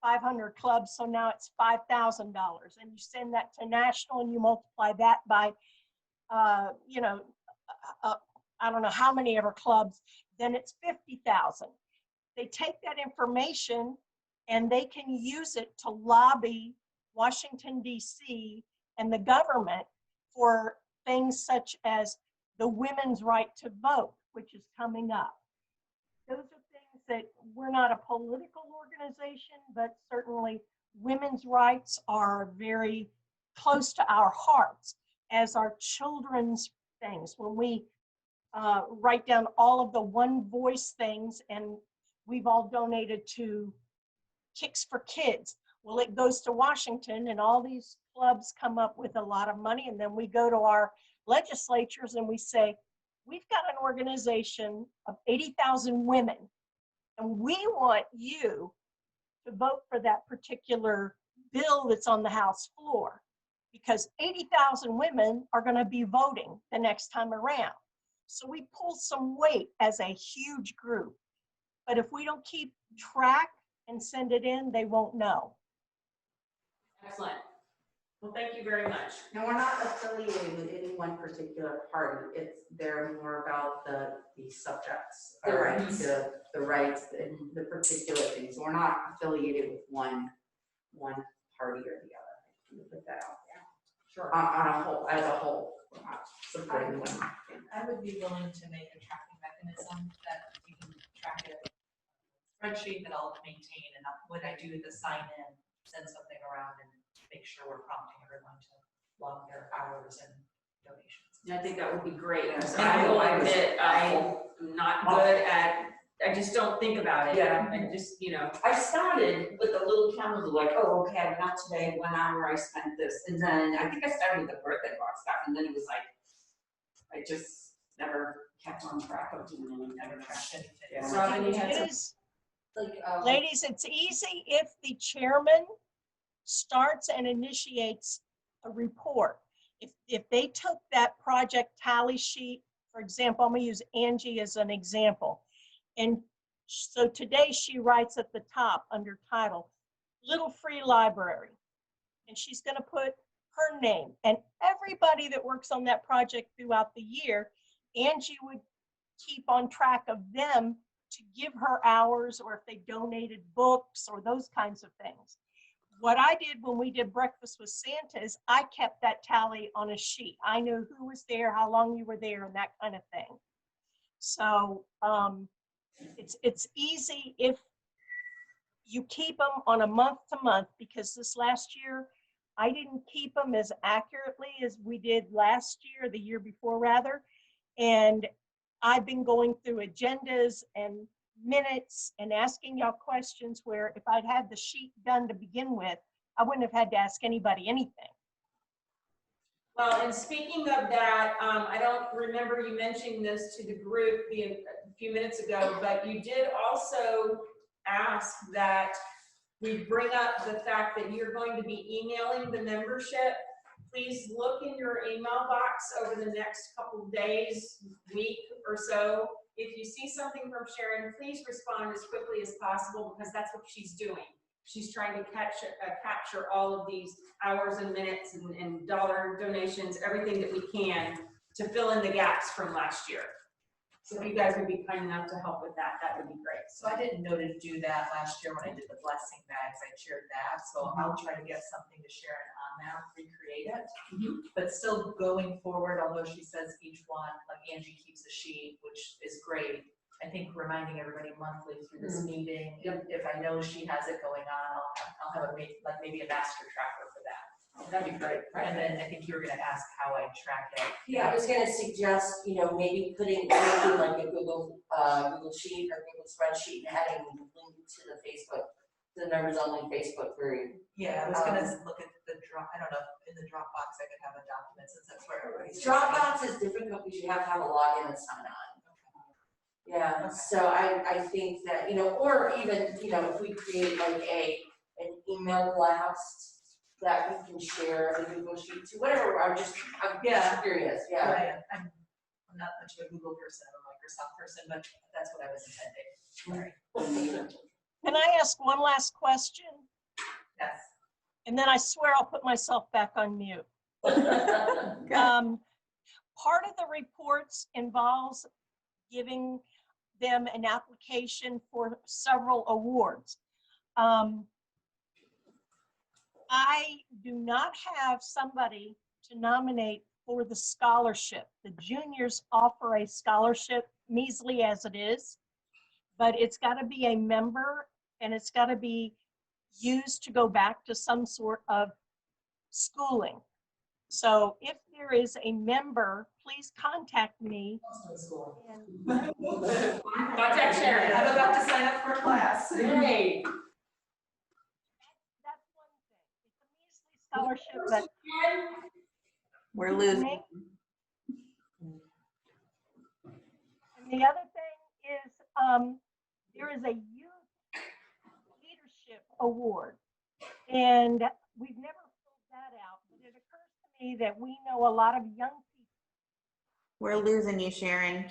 500 clubs, so now it's $5,000, and you send that to national and you multiply that by, I don't know how many ever clubs, then it's 50,000. They take that information and they can use it to lobby Washington, D.C. and the government for things such as the women's right to vote, which is coming up. Those are things that we're not a political organization, but certainly women's rights are very close to our hearts, as are children's things. When we write down all of the One Voice things, and we've all donated to Kicks for Kids. Well, it goes to Washington, and all these clubs come up with a lot of money, and then we go to our legislatures and we say, we've got an organization of 80,000 women, and we want you to vote for that particular bill that's on the House floor, because 80,000 women are going to be voting the next time around. So we pull some weight as a huge group. But if we don't keep track and send it in, they won't know. Excellent. Well, thank you very much. Now, we're not affiliated with any one particular party. They're more about the subjects. The or rights. The rights and the particular things. We're not affiliated with one party or the other. Let me put that out there. Sure. As a whole, we're not supporting one. I would be willing to make a tracking mechanism that you can track it. Spreadsheet that I'll maintain, and when I do the sign in, send something around and make sure we're prompting everyone to log their hours and donations. I think that would be great. Yeah. I will admit, I'm not good at, I just don't think about it. Yeah. I just, I started with a little calendar, like, oh, okay, not today, 1 hour I spent this. And then I think I started with the birthday box stuff, and then it was like, I just never kept on track of doing anything. Never tracked anything. Yeah. Robin, you had It some- is, Like, ladies, it's easy if the chairman starts and initiates a report. If they took that project tally sheet, for example, I'm gonna use Angie as an example. And so today she writes at the top under title, Little Free Library. And she's gonna put her name, and everybody that works on that project throughout the year, Angie would keep on track of them to give her hours, or if they donated books or those kinds of things. What I did when we did Breakfast with Santa is I kept that tally on a sheet. I knew who was there, how long you were there, and that kind of thing. So it's easy if you keep them on a month to month, because this last year, I didn't keep them as accurately as we did last year, the year before rather. And I've been going through agendas and minutes and asking y'all questions where if I'd had the sheet done to begin with, I wouldn't have had to ask anybody anything. Well, and speaking of that, I don't remember you mentioning this to the group a few minutes ago, but you did also ask that we bring up the fact that you're going to be emailing the membership. Please look in your email box over the next couple of days, week or so. If you see something from Sharon, please respond as quickly as possible, because that's what she's doing. she's trying to capture all of these hours and minutes and dollar donations, everything that we can to fill in the gaps from last year. So if you guys would be kind enough to help with that, that would be great. So I didn't know to do that last year when I did the blessing bags, I shared that, so I'll try to get something to Sharon on that, recreate it. But still going forward, although she says each one, like Angie keeps a sheet, which is great. I think reminding everybody monthly through this meeting, if I know she has it going on, I'll have maybe a master tracker for that. That'd be great. And then I think you were gonna ask how I track it. Yeah, I was gonna suggest, maybe making like a Google sheet or Google spreadsheet and having a link to the Facebook, the members only Facebook group. Yeah, I was gonna look at the drop, I don't know, in the Dropbox, I could have a document since that's where everybody's. Dropbox is difficult because you have to have a login and sign on. Yeah, so I think that, or even, if we create like an email blast that we can share the Google sheet to, whatever, I'm curious, yeah. Right, I'm not much of a Google person, I'm a Microsoft person, but that's what I was intending. Can I ask one last question? Yes. And then I swear I'll put myself back on mute. Part of the reports involves giving them an application for several awards. I do not have somebody to nominate for the scholarship. The juniors offer a scholarship, measly as it is, but it's got to be a member and it's got to be used to go back to some sort of schooling. So if there is a member, please contact me. Contact Sharon. I'm about to sign up for a class. Hey. That's one thing. It's a measly scholarship, but We're losing. and the other thing is there is a youth leadership award, and we've never filled that out, but it occurs to me that we know a lot of young people. We're losing you, Sharon.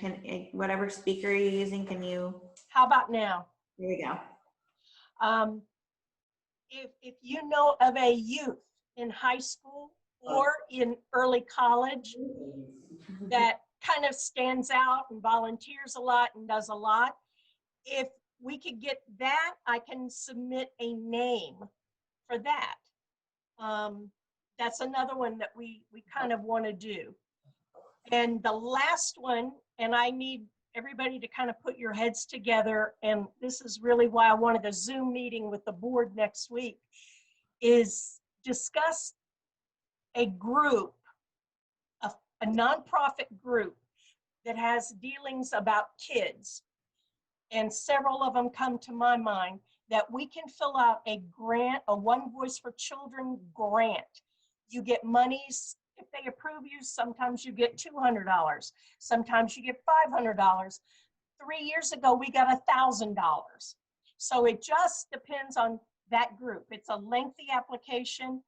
Whatever speaker you're using, can you? How about now? There you go. If you know of a youth in high school or in early college that kind of stands out and volunteers a lot and does a lot, if we could get that, I can submit a name for that. That's another one that we kind of want to do. And the last one, and I need everybody to kind of put your heads together, and this is really why I wanted a Zoom meeting with the board next week, is discuss a group, a nonprofit group that has dealings about kids. And several of them come to my mind that we can fill out a grant, a One Voice for Children grant. You get monies. If they approve you, sometimes you get $200. Sometimes you get $500. 3 years ago, we got $1,000. So it just depends on that group. It's a lengthy application,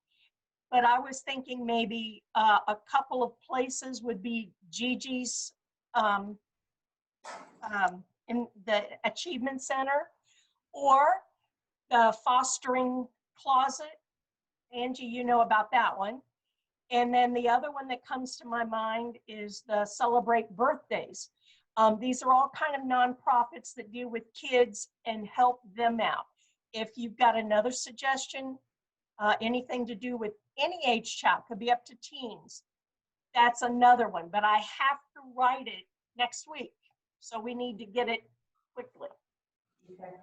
but I was thinking maybe a couple of places would be Gigi's in the Achievement Center, or the Fostering Closet. Angie, you know about that one. And then the other one that comes to my mind is the Celebrate Birthdays. These are all kind of nonprofits that deal with kids and help them out. If you've got another suggestion, anything to do with any age child, could be up to teens, that's another one. But I have to write it next week, so we need to get it quickly. Okay.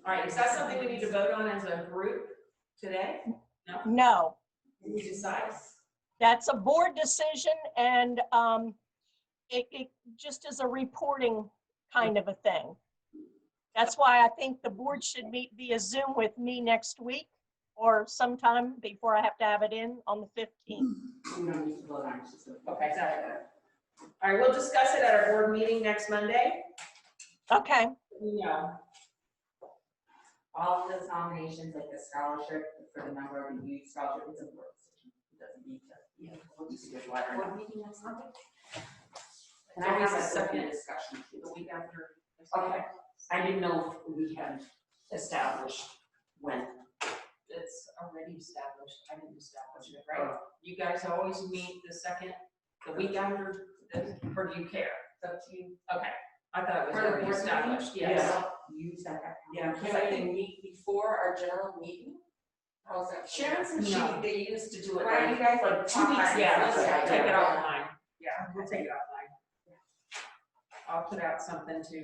All right, is that something we need to vote on as a group today? No? No, We decide? that's a board decision, and it just is a reporting kind of a thing. That's why I think the board should meet via Zoom with me next week or sometime before I have to have it in on the 15th. We don't need to vote on it, just a- Okay, got it. All right, we'll discuss it at our board meeting next Monday. Okay, Yeah. All of those nominations, like the scholarship for the member of the youth scholarship, it's a work session. It doesn't need to, we'll just do a letter. Board meeting next Monday? And I have a second second discussion. the week after. Okay, I didn't know if we had established when. It's already established. I didn't establish it, right? You guys always meet the week after this, or do you care? It's up to you. Okay, I thought it was For the already board meeting? established, yes. Use that. Yeah, Because I can meet before our general meeting. How's that? Sharon said No. they used to do it Why don't you guys like like 2 talk weeks. about it? Yeah, let's Yeah, take it yeah. offline. Yeah, we'll take it offline. I'll put out something to,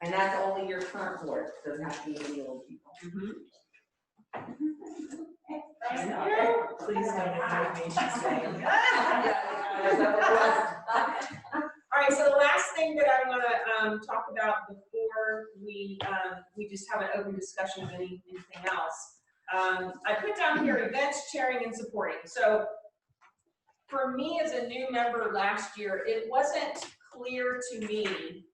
And that's only your current board, doesn't have to be any old people. Please don't invite me to say. All right, so the last thing that I want to talk about before we just have an open discussion of anything else. I put down here events, chairing, and supporting. So for me as a new member last year, it wasn't clear to me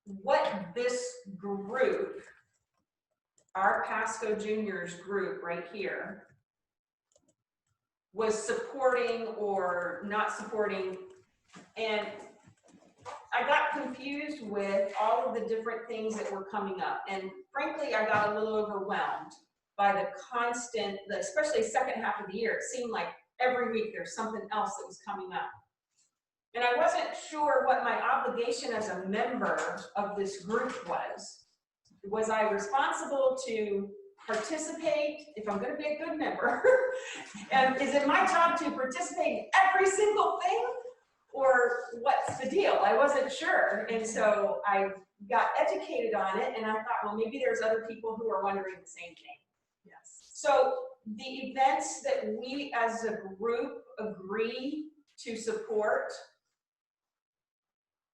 what this group, our Pasco Juniors group right here, was supporting or not supporting. And I got confused with all of the different things that were coming up. And frankly, I got a little overwhelmed by the constant, especially second half of the year. It seemed like every week there's something else that was coming up. And I wasn't sure what my obligation as a member of this group was. Was I responsible to participate if I'm going to be a good member? And is it my job to participate in every single thing? Or what's the deal? I wasn't sure. And so I got educated on it and I thought, well, maybe there's other people who are wondering the same thing. Yes. So the events that we as a group agree to support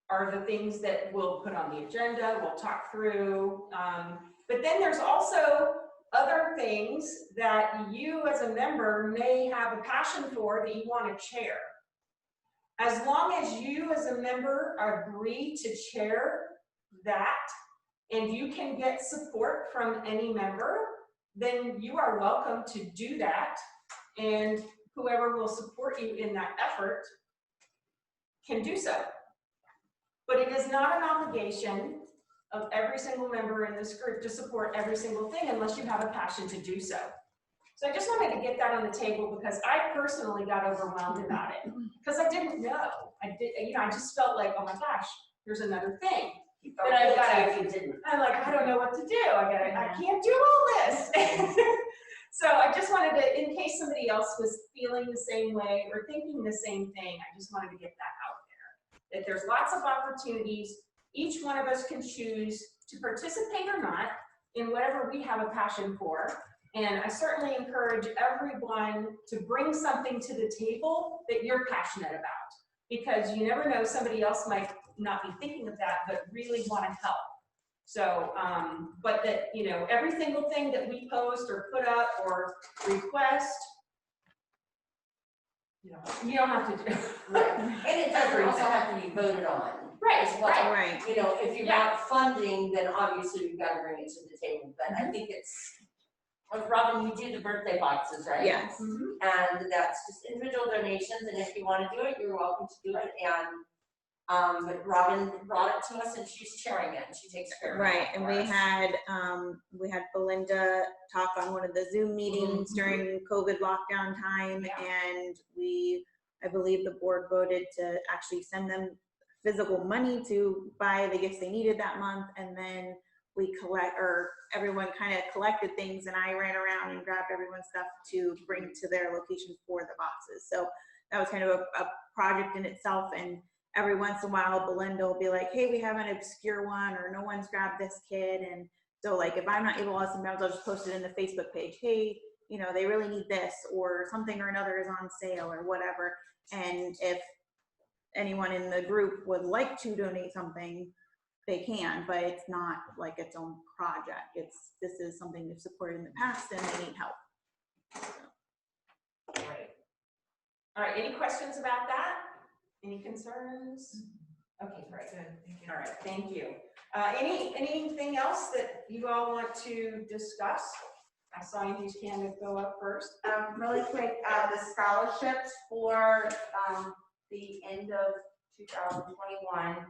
are the things that we'll put on the agenda, we'll talk through. But then there's also other things that you as a member may have a passion for that you want to chair. As long as you as a member agree to chair that and you can get support from any member, then you are welcome to do that. And whoever will support you in that effort can do so. But it is not an obligation of every single member in this group to support every single thing unless you have a passion to do so. So I just wanted to get that on the table because I personally got overwhelmed about it because I didn't know. I just felt like, oh my gosh, here's another thing that I've got to. I'm like, I don't know what to do. I can't do all this. So I just wanted to, in case somebody else was feeling the same way or thinking the same thing, I just wanted to get that out there. That there's lots of opportunities. Each one of us can choose to participate or not in whatever we have a passion for. And I certainly encourage everyone to bring something to the table that you're passionate about, because you never know, somebody else might not be thinking of that, but really want to help. So, but that, every single thing that we post or put up or request, you don't have to do. Right. And it doesn't also have to be voted on. Right, as well. Right. If you want funding, then obviously you've got to bring it to the table. But I think it's, Robin, you do the birthday boxes, right? Yes. And that's just individual donations, and if you want to do it, you're welcome to do it. And but Robin brought it to us, and she's chairing it, and she takes care of it. Right, and we had Belinda talk on one of the Zoom meetings during COVID lockdown time, and I believe the board voted to actually send them physical money to buy the gifts they needed that month, and then everyone kind of collected things, and I ran around and grabbed everyone's stuff to bring to their locations for the boxes. So that was kind of a project in itself, and every once in a while Belinda will be like, hey, we have an obscure one, or no one's grabbed this kid. And so like if I'm not able to, sometimes I'll just post it in the Facebook page, hey, they really need this, or something or another is on sale or whatever. And if anyone in the group would like to donate something, they can, but it's not like its own project. This is something they've supported in the past and they need help. Great. All right, any questions about that? Any concerns? Okay, great. Good, thank you. All right, thank you. Anything else that you all want to discuss? I saw Andy's hand go up first. Really quick, the scholarships for the end of 2021.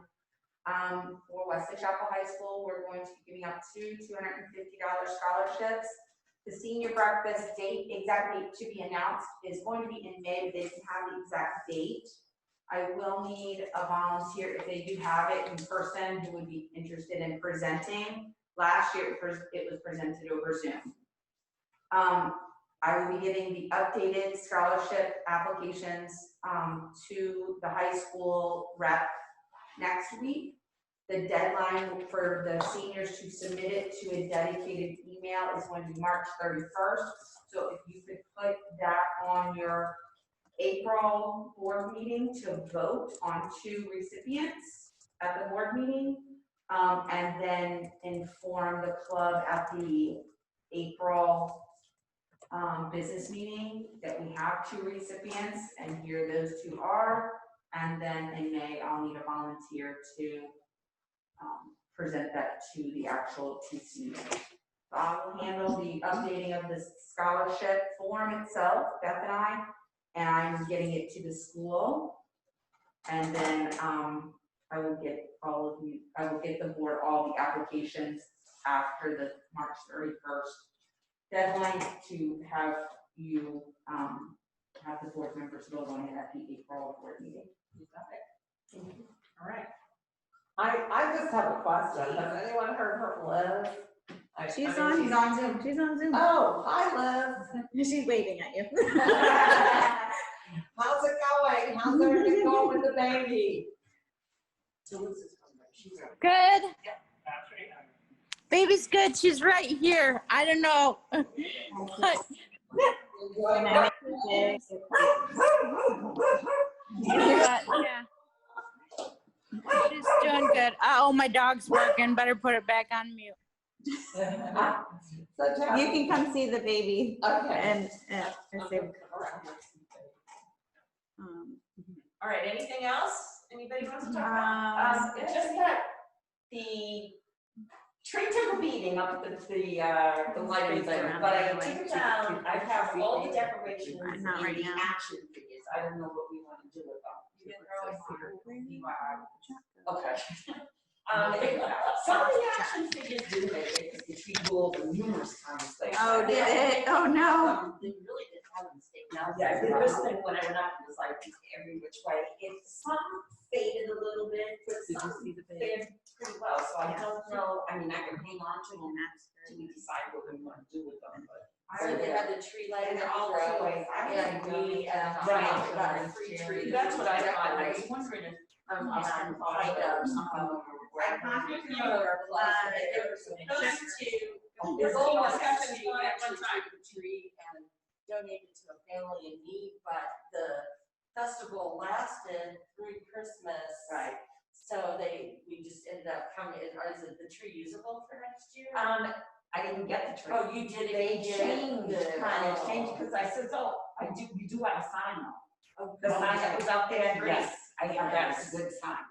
For Wesley Chapel High School, we're going to be giving out two $250 scholarships. The senior breakfast date, exact date to be announced, is going to be in May, but they didn't have the exact date. I will need a volunteer, if they do have it in person, who would be interested in presenting. Last year, it was presented over Zoom. I will be getting the updated scholarship applications to the high school rep next week. The deadline for the seniors to submit it to a dedicated email is going to be March 31st. So if you could put that on your April board meeting to vote on 2 recipients at the board meeting, and then inform the club at the April business meeting that we have 2 recipients, and here those 2 are. And then in May, I'll need a volunteer to present that to the actual 2 seniors. So I will handle the updating of the scholarship form itself, Beth and I'm getting it to the school. And then I will get the board all the applications after the March 31st deadline to have you have the board members vote on it at the April board meeting. You got it. Thank you. All right. I just have a question. Has anyone heard from Liz? She's on Zoom. She's on Zoom. Oh, hi, Liz. She's waving at you. How's it going? How's everything going with the baby? Good. Baby's good. She's right here. I don't know. Yeah. She's doing good. Oh, my dog's working. Better put it back on mute. You can come see the baby. Okay. And say, All right, anything else? Anybody wants to talk about? Just that the tree took a beating up at the lighting center, but I took it down. I have all the decorations and Not right the now. action figures. I don't know what we want to do with them. Okay. Some of the action figures do make it because the tree blew over numerous times. oh, did it? Oh, no. They really did have a mistake. Now, yeah, the first thing when I went up, it was like every which way. Some faded a little bit, but some faded pretty well. So I don't know. I mean, I can hang on to them till we decide what we want to do with them. But So they had the tree lighting. and they're all ways. I Yeah, agree. right, got a free tree. That's what I thought. I was wondering if On I hadn't thought of that somehow. I contacted you or those two. There's all discussions going at one time. Tree and donated to a family in need, but the festival lasted through Christmas. Right. So we just ended up coming, is it the tree usable for next year? I didn't get the tree. Oh, you did it. They you did changed, it. kind of changed, because I said, oh, we do have a sign though. Oh, The sign that was out there, Great. yes, I think that's a good sign.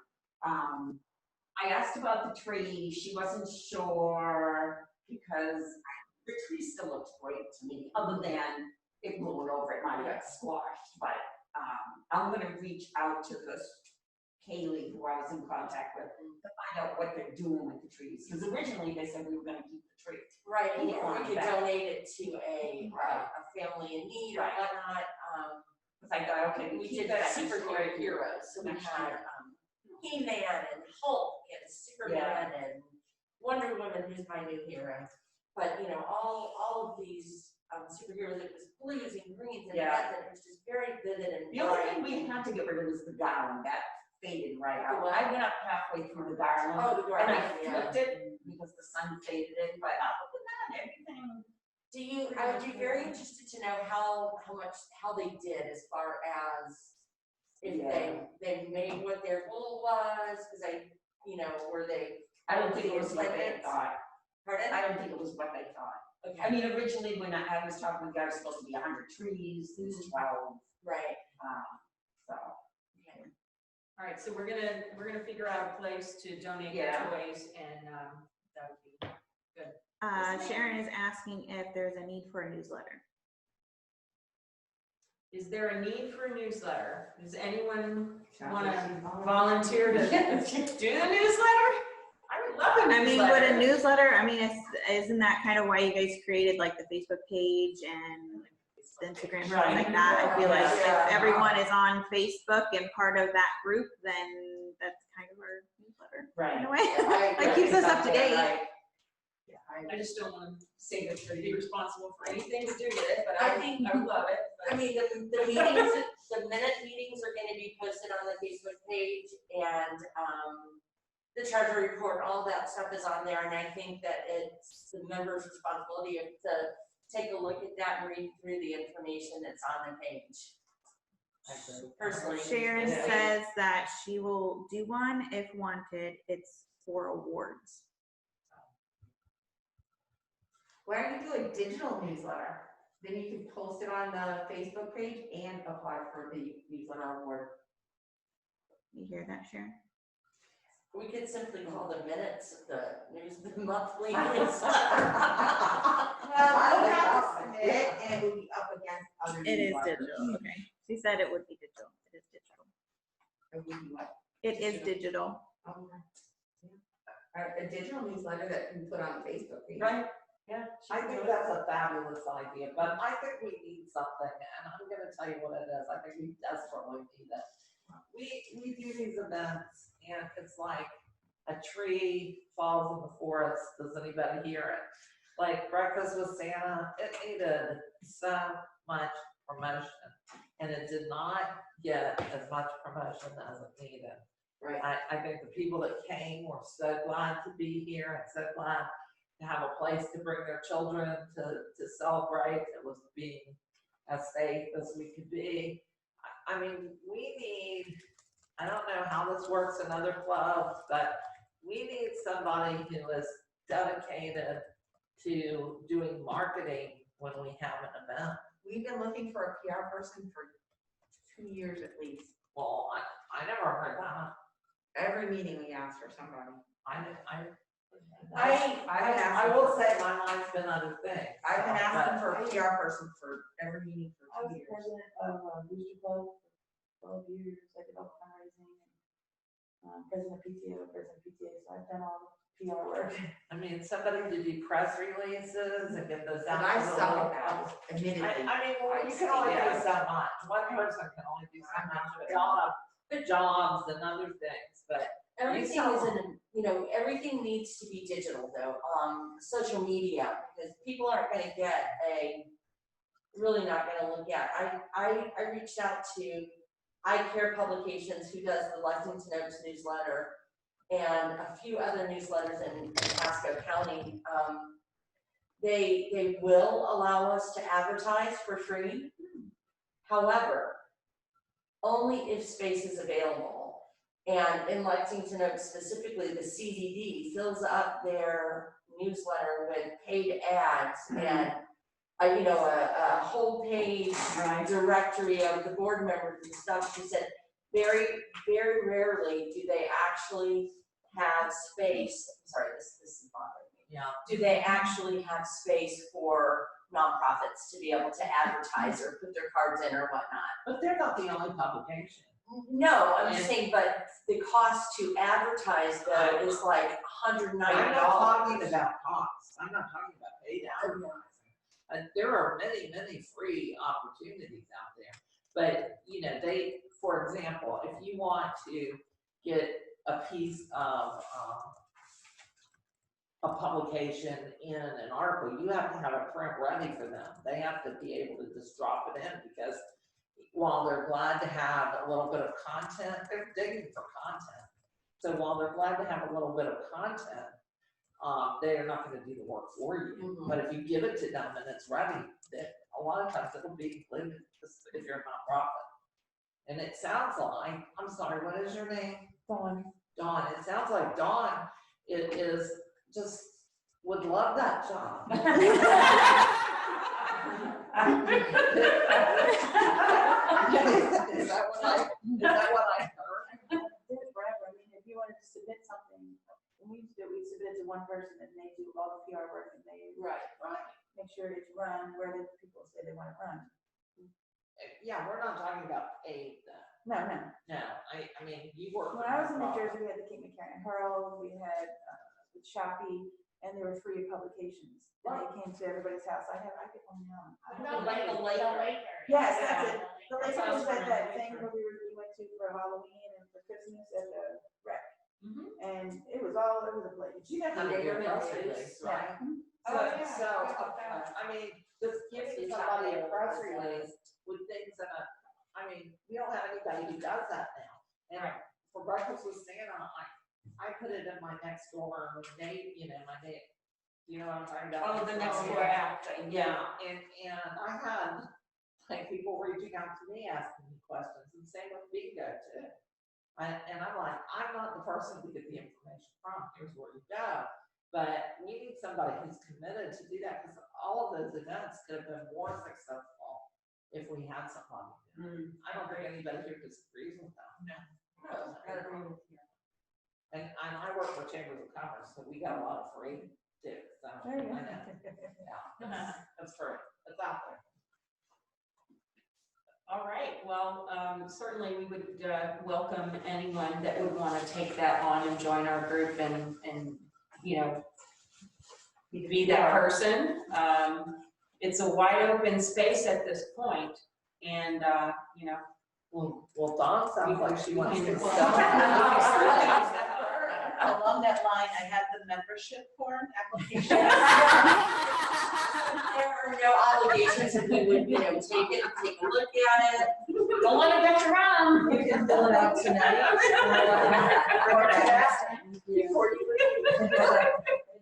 I asked about the tree, she wasn't sure, because the tree still looks great to me, other than it blew it over, it might have got squashed, but, I'm gonna reach out to this Kaylee, who I was in contact with, to find out what they're doing with the trees, because originally they said we were gonna keep the tree. Right, and Yeah, we could that. donate it to a family in need or Right. whatnot. Because I thought, okay, We keep did that superhero heroes, so we Next had year. He-Man and Hulk and Superman and Wonder Woman, who's my new hero. But, you know, all of these superheroes, it was blues and greens and Yeah. reds, and it was just very vivid and The only bright. thing we had to get rid of was the garland, that faded right out. The what? I went up halfway through the garland. Oh, the And I garland, yeah. flipped it because the sun faded it, but other than that, everything. I would be very interested to know how they did as far as if they made what their goal was, because were they? I don't think it was what they attendance? thought. Pardon? I don't think it was what they thought. I Okay, mean, originally when I was talking with the guy, it was supposed to be 100 trees, there's 12, right. so. Okay. All right, so we're gonna figure out a place to donate the Yeah. toys, and that would be good. Sharon is asking if there's a need for a newsletter. Is there a need for a newsletter? Does anyone want to volunteer to do the newsletter? I would love a newsletter. I mean, would a newsletter, I mean, isn't that kind of why you guys created like the Facebook page and the Instagram, stuff like that? I feel like if everyone is on Facebook and part of that group, then that's kind of our newsletter. Right. In a way. That keeps us up to date. I just don't want to say that to be responsible for anything to do with it, but I I think- would love it. I mean, the meetings, the minute meetings are gonna be posted on the Facebook page, and, the treasury report, all that stuff is on there, and I think that it's the member's responsibility to take a look at that and read through the information that's on the page. Personally. Sharon says that she will do one if wanted. It's for awards. Why don't you do a digital newsletter? Then you can post it on the Facebook page and apply for the newsletter award. You hear that, Sharon? We could simply call the minutes of the monthly newsletter. I would have to submit and it would be up against other It is newsletters. digital, okay. She said it would be digital. It is digital. It would be what? It is digital. A digital newsletter that you can put on the Facebook page. Right, yeah. I think that's a fabulous idea, but I think we need something, and I'm gonna tell you what it is. I think we desperately need it. We do these events, and it's like a tree falls in the forest. Does anybody hear it? Like Breakfast with Santa, it needed so much promotion, and it did not get as much promotion as it needed. Right. I think the people that came were so glad to be here and so glad to have a place to bring their children to celebrate. It was being as safe as we could be. I mean, we need, I don't know how this works in other clubs, but we need somebody who is dedicated to doing marketing when we have an event. We've been looking for a PR person for 2 years at least. Well, I never heard that. Every meeting we ask for somebody. I will say my mind's been other things. I've been asking for a PR person for every meeting for I 2 was years. president of Booster Club for 12 years. I did all the fundraising and president of PTA, so I've done all the PR work. I mean, somebody to do press releases and get those And out. I to the suck little- at that, admittedly. I mean, well, you can only do so much. One person can only do so much, but y'all have good jobs and other things, but. Everything everything needs to be digital though, social media, because people aren't gonna really not gonna look at. I reached out to I Care Publications, who does the Lexington Oaks newsletter, and a few other newsletters in Pasco County. They will allow us to advertise for free. However, only if space is available. And in Lexington Oaks specifically, the CDD fills up their newsletter with paid ads and a whole page directory of the board members and stuff. She said very, very rarely do they actually have space. Sorry, this is bothering me. Yeah. Do they actually have space for nonprofits to be able to advertise or put their cards in or whatnot? But they're not the only publication. No, I'm just saying, but the cost to advertise though is like $190. I'm not talking about costs. I'm not talking about paid advertising. And there are many, many free opportunities out there. But, for example, if you want to get a piece of a publication in an article, you have to have a print ready for them. They have to be able to just drop it in, because while they're glad to have a little bit of content, they're digging for content. So while they're glad to have a little bit of content, they are not going to do the work for you. Mhm. But if you give it to them and it's ready, a lot of times it'll be included if you're a nonprofit. And it sounds like, I'm sorry, what is your name? Dawn. Dawn. It sounds like Dawn is just would love that job. Is that what I heard? Did it forever. I mean, if you wanted to submit something, when we used to do it, we submit it to one person and they do all the PR work and they Right. make sure it's run where the people say they want it run. Yeah, we're not talking about paid then. No, no. No, I mean, you work. When I was in New Jersey, we had the Cape McCarran Herald, we had the Shopee, and they were free publications. And they came to everybody's house. I could only know. Like the Laker. Yes, that's it. The That's Laker was awesome. at that thing where we went to for Halloween and for Christmas at the rec. And it was all over the place. You got the Your neighborhood press release, news. right? Yeah. So, I mean, just giving somebody a press release with things in it, I mean, we don't have anybody who does that now. And for Breakfast with Santa, I put it in my next door, my neighbor, you know what I'm talking about? Oh, the next door out thing, Yeah, and I had like people reaching out to me asking me questions, and same with Bingo too. And I'm like, I'm not the person to get the information from, here's where you go. But we need somebody who's committed to do that, because all of those events could have been more successful if we had somebody. I don't think anybody here disagrees with that. No. I agree with you. And I work for Chambers of Commerce, so we got a lot of free too, so. There you go. I know. Yeah, that's free, it's out there. All right, well, certainly we would welcome anyone that would want to take that on and join our group and be that person. It's a wide open space at this point, and Well, Dawn sounds like she wants to Well, start. Along that line, I had the membership form application. There are no obligations if we would, take it, take a look at it. don't let it get around. You can fill it out tonight. Or before you leave. It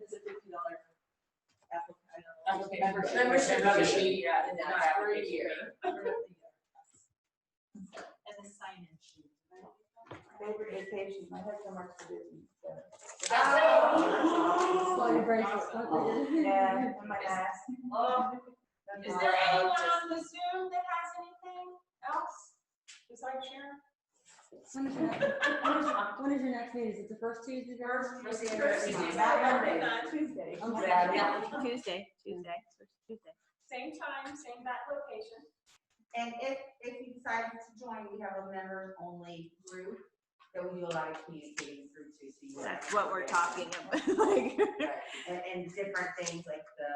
is a $50 application. Membership. Yeah, And that's for a year. And the sign-in sheet. Favorite vacation, my husband works for Disney, so. Slide bracelets, don't they? Yeah, I might ask. Is there anyone on the Zoom that has anything else besides Sharon? When is your next meeting? Is it the first Tuesday? First Tuesday. Not Monday, Tuesday. Tuesday. Same time, same that location. And if you decided to join, we have a members only group that we do a lot of communicating through too. So you That's what we're talking about. Like, and different things like the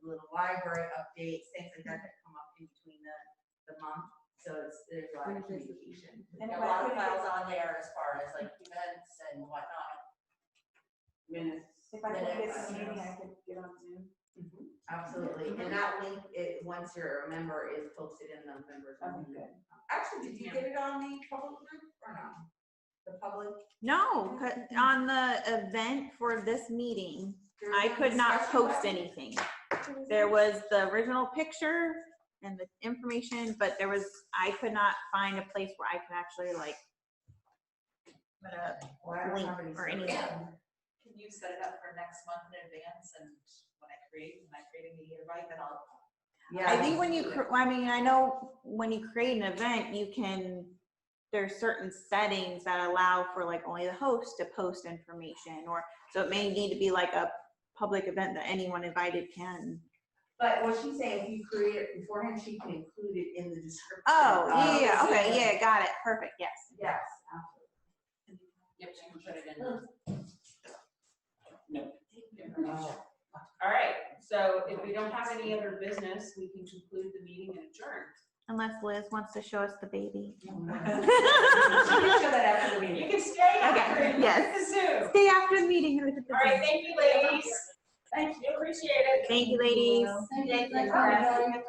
little library updates, things like that come up in between the month. So there's a lot of communication. And a lot of files on there as far as like events and whatnot. Minutes. If I could get to the meeting, I could get on Zoom. Absolutely. And that link, once you're a member, is posted in the members. Okay, good. Actually, did you get it on the public group or no? The public? no, 'cause on the event for this meeting, I could not post anything. There was the original picture and the information, but I could not find a place where I could actually like put a link or anything. Can you set it up for next month in advance, and when I create the invite, then I'll. Yeah. I think I know when you create an event, there's certain settings that allow for like only the host to post information, so it may need to be like a public event that anyone invited can. But what she's saying, if you create it beforehand, she can include it in the description. Oh, yeah, okay, yeah, got it, perfect, yes. Yes, Yep, you can put it in. No. All right, so if we don't have any other business, we can conclude the meeting and adjourn. Unless Liz wants to show us the baby. You can show that after the meeting. You can stay after and look at the Zoom. Stay after the meeting. All right, thank you, ladies. Thank you, appreciate it. Thank you, ladies. Thank you.